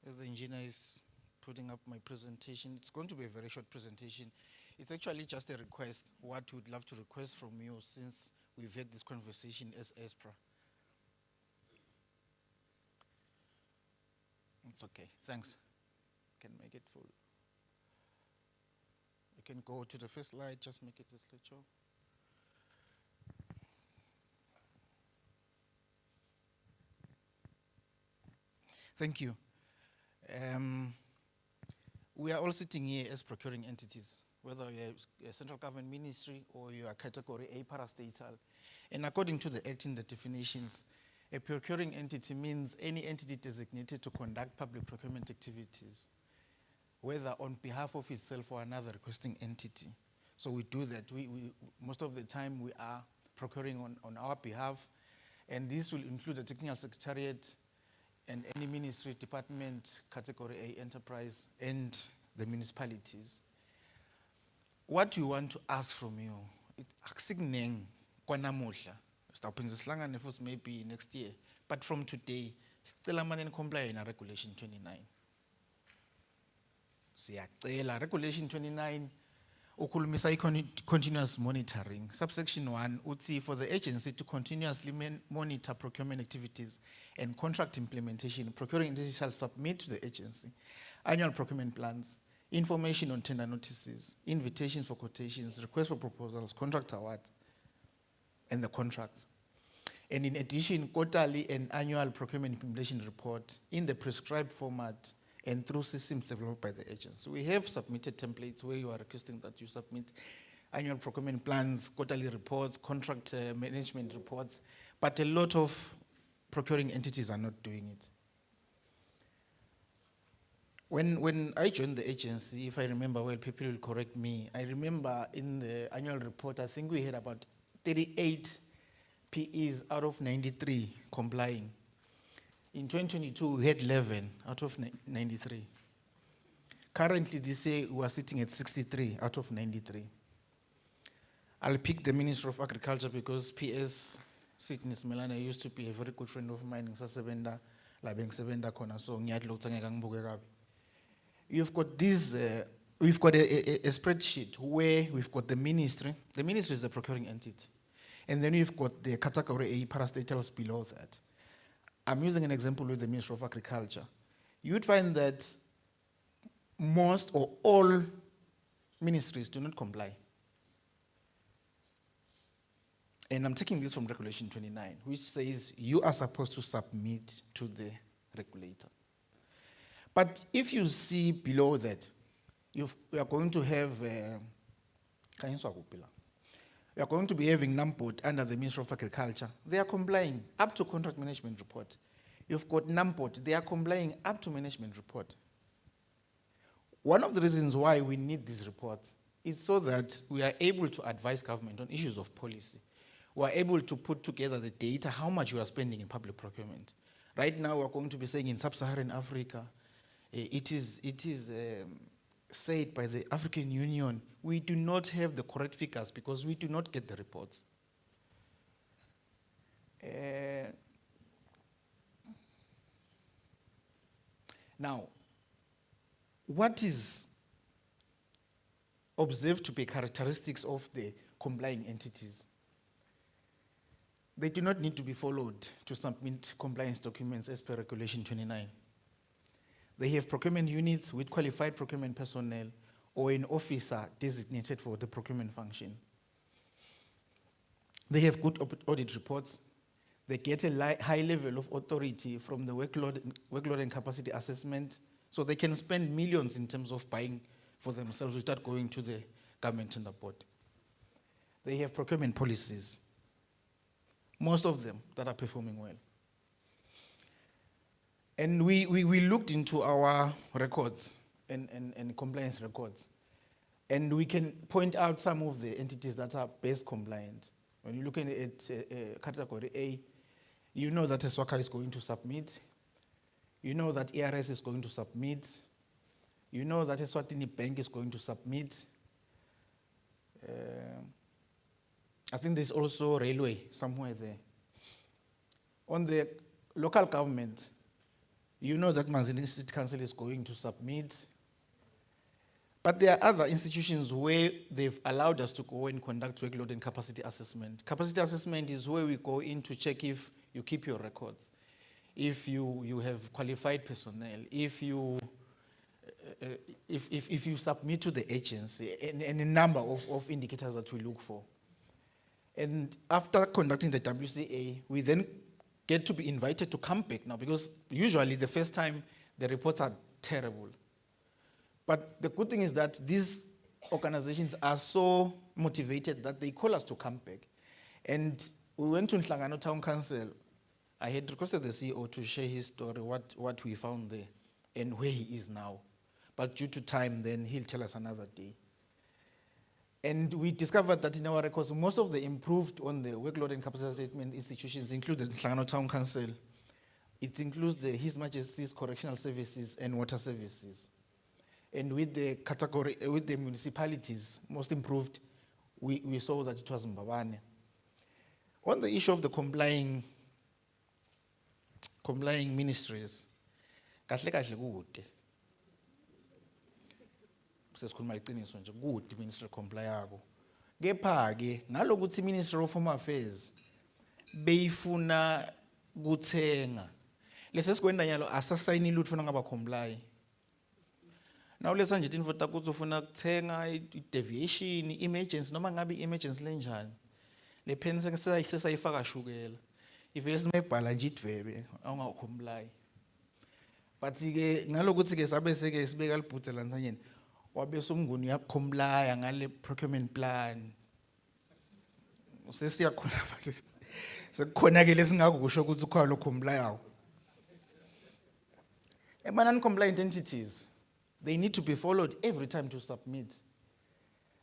as the engineer is putting up my presentation, it's going to be a very short presentation. It's actually just a request, what we'd love to request from you since we've had this conversation as Esppra. It's okay, thanks. Can make it full. You can go to the first slide, just make it a slideshow. Thank you. We are all sitting here as procuring entities, whether you're a central government ministry or you are category A parastatal. And according to the Act in the definitions, a procuring entity means any entity designated to conduct public procurement activities, whether on behalf of itself or another requesting entity. So we do that. We most of the time we are procuring on our behalf, and this will include the technical secretariat and any ministry, department, category A enterprise, and the municipalities. What we want to ask from you, maybe next year, but from today, still comply in Regulation 29. Regulation 29, continuous monitoring. Subsection 1 would see for the agency to continuously monitor procurement activities and contract implementation. Procuring entity shall submit to the agency annual procurement plans, information on tender notices, invitations for quotations, requests for proposals, contract award, and the contracts. And in addition, quarterly and annual procurement implementation report in the prescribed format and through systems developed by the agency. We have submitted templates where you are requesting that you submit annual procurement plans, quarterly reports, contract management reports, but a lot of procuring entities are not doing it. When I joined the agency, if I remember well, people will correct me, I remember in the annual report, I think we had about 38 PEs out of 93 complying. In 2022, we had 11 out of 93. Currently, this year, we are sitting at 63 out of 93. I'll pick the Minister of Agriculture because PS Sydney Smelana used to be a very good friend of mine. You've got this, we've got a spreadsheet where we've got the ministry. The ministry is the procuring entity. And then we've got the category A parastatals below that. I'm using an example with the Ministry of Agriculture. You would find that most or all ministries do not comply. And I'm taking this from Regulation 29, which says you are supposed to submit to the regulator. But if you see below that, we are going to have, we are going to be having NAMPOD under the Ministry of Agriculture. They are complying up to contract management report. You've got NAMPOD, they are complying up to management report. One of the reasons why we need these reports is so that we are able to advise government on issues of policy. We are able to put together the data, how much we are spending in public procurement. Right now, we're going to be saying in sub-Saharan Africa, it is said by the African Union, we do not have the correct figures because we do not get the reports. Now, what is observed to be characteristics of the complying entities? They do not need to be followed to submit compliance documents as per Regulation 29. They have procurement units with qualified procurement personnel or an officer designated for the procurement function. They have good audit reports. They get a high level of authority from the workload and capacity assessment. So they can spend millions in terms of buying for themselves without going to the government tender board. They have procurement policies, most of them that are performing well. And we looked into our records and compliance records, and we can point out some of the entities that are best compliant. When you're looking at category A, you know that SWACA is going to submit, you know that ERS is going to submit, you know that Eswatini Bank is going to submit. I think there's also railway somewhere there. On the local government, you know that Manzini City Council is going to submit. But there are other institutions where they've allowed us to go and conduct workload and capacity assessment. Capacity assessment is where we go in to check if you keep your records, if you have qualified personnel, if you submit to the agency, and a number of indicators that we look for. And after conducting the WCA, we then get to be invited to come back now, because usually the first time the reports are terrible. But the good thing is that these organizations are so motivated that they call us to come back. And we went to Nhlangano Town Council. I had requested the CEO to share his story, what we found there and where he is now. But due to time, then he'll tell us another day. And we discovered that in our records, most of the improved on the workload and capacity assessment institutions include the Nhlangano Town Council. It includes the His Majesty's Correctional Services and Water Services. And with the category, with the municipalities, most improved, we saw that it was Mbabane. On the issue of the complying ministries, kahle kahle kude. Sesikhuluma iqiniso nje kude ministry comply yabo. Kepha ke nalokuthi Ministry of Home Affairs beyifuna kuthenga. Lesi sikwenda nyalo asasayini lutho funa ngaba comply. Now lesa nje info takuthi ufuna kuthenga deviation, emergency noma ngabe emergency lenjani. Le pen sesayifaka shukela. Ivele simebhala nje idvebe awungacomply. But ke ngalokuthi ke sabe seke sibeka libhuthe lansanyeni. Wabe somnguni uyacomply ngale procurement plan. Sesiyakhona manje. Sekukhona ke lesingakusho ukuthi ukhona lo comply awo. Non-compliant entities, they need to be followed every time to submit.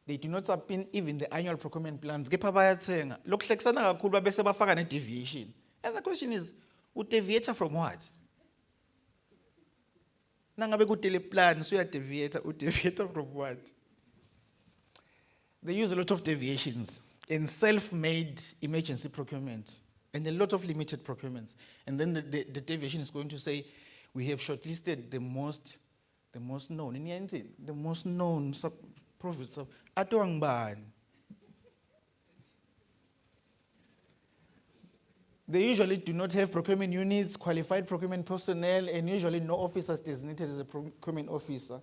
They do not submit even the annual procurement plans. Kepha bayathenga. Lokuhlekisana kakhulu babese bafaka ne deviation. And the question is, deviate from what? Nangabe kutele plan, so you deviate from what? They use a lot of deviations in self-made emergency procurement and a lot of limited procurements. And then the deviation is going to say, we have shortlisted the most known profits of Atuangban. They usually do not have procurement units, qualified procurement personnel, and usually no officers designated as a procurement officer.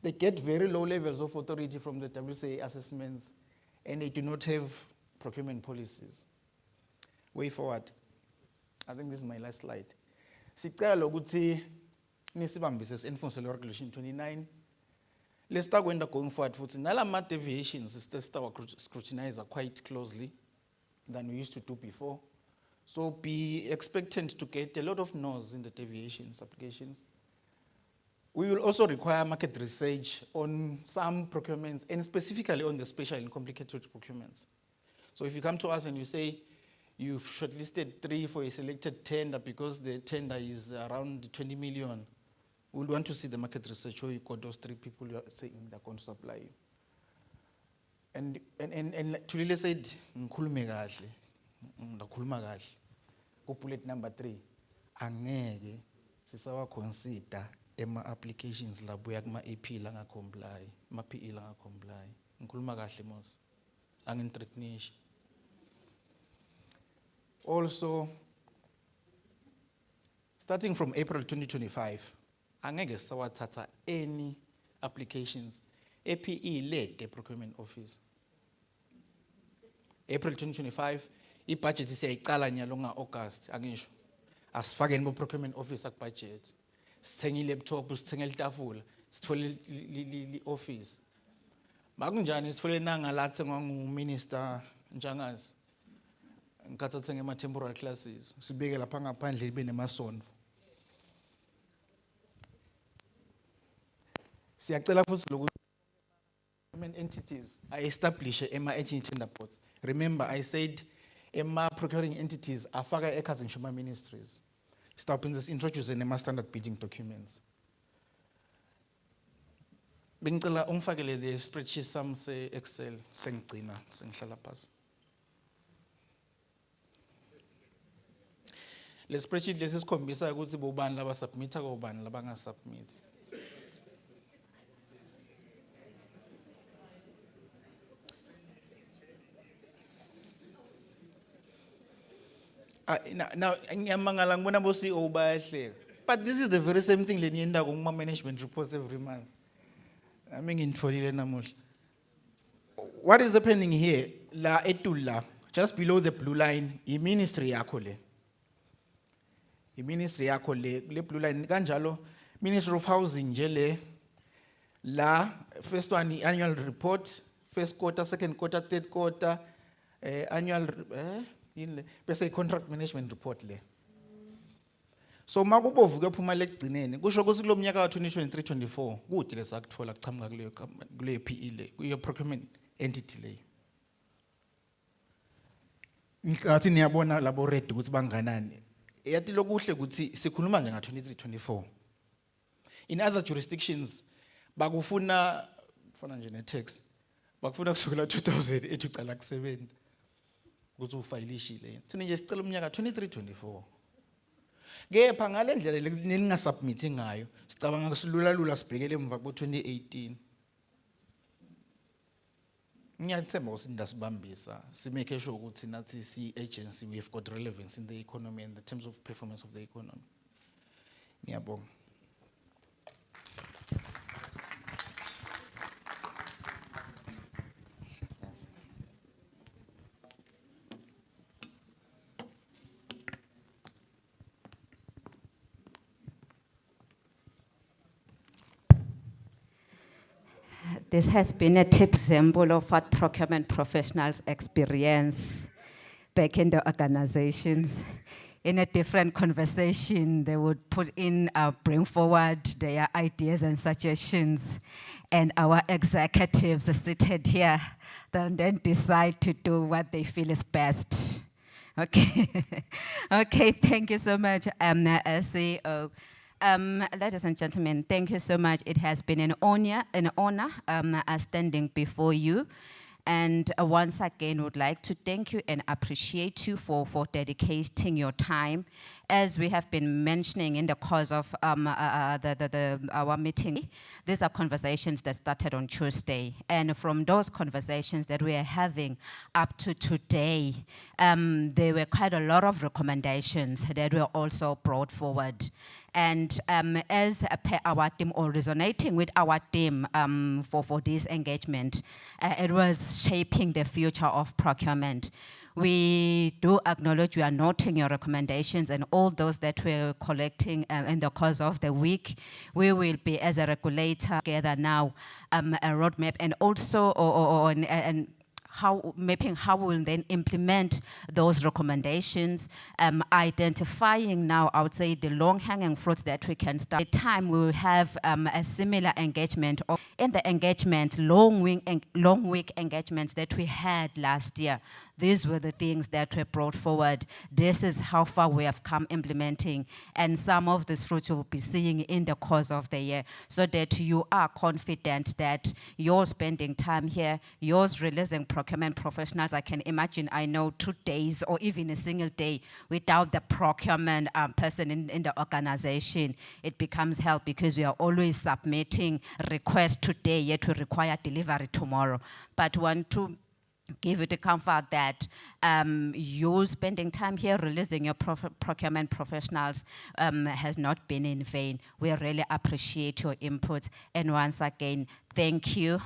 They get very low levels of authority from the WCA assessments, and they do not have procurement policies. Way forward. I think this is my last slide. Sicela ukuthi nisibambise enforce regulation 29. Let's start going forward. Nalama deviations is scrutinizer quite closely than we used to do before. So be expectant to get a lot of no's in the deviations applications. We will also require market research on some procurements and specifically on the special and complicated procurements. So if you come to us and you say you've shortlisted 3 for a selected tender because the tender is around 20 million, we'll want to see the market research where you got those 3 people you are saying they're going to supply you. And Tulile said, ngikhulume kahle. Ndakhuluma kahle. Bullet number 3, angeke sisawa consider ema applications labuya kuma AP la nga comply, ma PE la nga comply. Ngikhuluma kahle mos. Angintreatnish. Also, starting from April 2025, angeke sawathatha any applications APE led the procurement office. April 2025, i-budget siyayiqala nyalo nga August angisho. Asifake no procurement officer budget. sithenge i-laptop, sithenge itafula, sithole i-office. Makunjani sithole nanga la kuthengwa nguminister Ntshangase. Ngikhathi athenge ama-temporary classes, sibeke lapha ngaphandle libe nemasonto. Siyacela futhi lokuthi entities I establish ema-agent tender boards. Remember, I said procuring entities afaka eKhazi Nshuma ministries. Stop in this introduce nema-standard bidding documents. Bengicela ungifakele le spreadsheet sami se-Excel sengigcina sengihlala phasi. Le spreadsheet lesi sikhombisa ukuthi bobani laba submitter kobani laba nga submit. Now, but this is the very same thing le nienda kuma management reports every month. I mean, what is happening here? La etula, just below the blue line, ministry yakho le. Ministry yakho le blue line kanjalo, Ministry of Housing jele. La first one annual report, first quarter, second quarter, third quarter, annual bese contract management report le. So makubovu kuyophuma lekugcineni kusho ukuthi kulo mnyaka wa 2023-24 kude lesakuthola kuchamuka kuleyo PE le kuyo procurement entity le. Ngathi niyabona labo red ukuthi banganani. Yathi lokuhle ukuthi sikhuluma nje nga 23-24. In other jurisdictions bakufuna nje ne-tax bakufuna kusukela 2000 ethi ucala kusebenza ukuthi ufayilishile. Thina nje sicela umnyaka 23-24. Kepha ngale ndlela ningasubmithi ngayo sicabanga kusilula sibhekele emva ku 2018. Ngiyathemba ukuthi ndasibambisa simake sure ukuthi nathi si agency we have got relevance in the economy and the terms of performance of the economy. Ngiyabonga. This has been a tip example of what procurement professionals experience back in the organizations. In a different conversation, they would put in, bring forward their ideas and suggestions, and our executives are seated here, then decide to do what they feel is best. Okay, okay, thank you so much, CEO. Ladies and gentlemen, thank you so much. It has been an honor standing before you. And once again, would like to thank you and appreciate you for dedicating your time. As we have been mentioning in the course of our meeting, these are conversations that started on Tuesday. And from those conversations that we are having up to today, there were quite a lot of recommendations that were also brought forward. And as per our team, or resonating with our team for this engagement, it was shaping the future of procurement. We do acknowledge you are noting your recommendations and all those that we're collecting in the course of the week. We will be, as a regulator, together now a roadmap and also mapping how we'll then implement those recommendations, identifying now, I would say, the long-hanging fruits that we can start. At the time, we will have a similar engagement, or in the engagement, long week engagements that we had last year. These were the things that were brought forward. This is how far we have come implementing, and some of these fruits you'll be seeing in the course of the year, so that you are confident that you're spending time here, you're releasing procurement professionals. I can imagine, I know 2 days or even a single day without the procurement person in the organization, it becomes hell, because we are always submitting requests today, yet we require delivery tomorrow. But want to give you the comfort that you spending time here releasing your procurement professionals has not been in vain. We really appreciate your input. And once again, thank you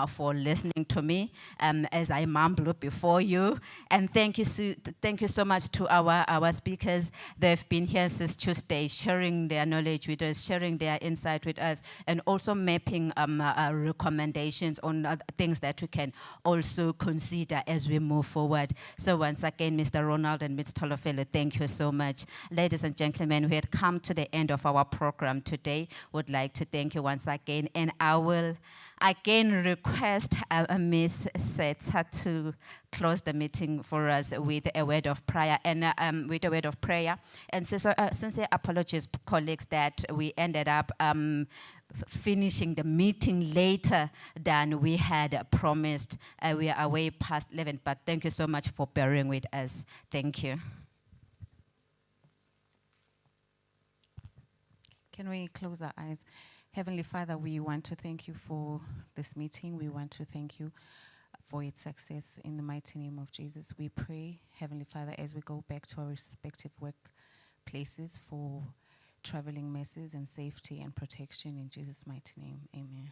for listening to me as I mumble before you. And thank you so much to our speakers. They've been here since Tuesday, sharing their knowledge with us, sharing their insight with us, and also mapping recommendations on things that we can also consider as we move forward. So once again, Mr. Ronald and Ms. Tolofelo, thank you so much. Ladies and gentlemen, we had come to the end of our program today. Would like to thank you once again, and I will again request Ms. Setsa to close the meeting for us with a word of prayer. And sincere apologies, colleagues, that we ended up finishing the meeting later than we had promised. We are way past 11, but thank you so much for bearing with us. Thank you. Can we close our eyes? Heavenly Father, we want to thank you for this meeting. We want to thank you for its success in the mighty name of Jesus. We pray, Heavenly Father, as we go back to our respective workplaces, for traveling mercies and safety and protection in Jesus' mighty name. Amen.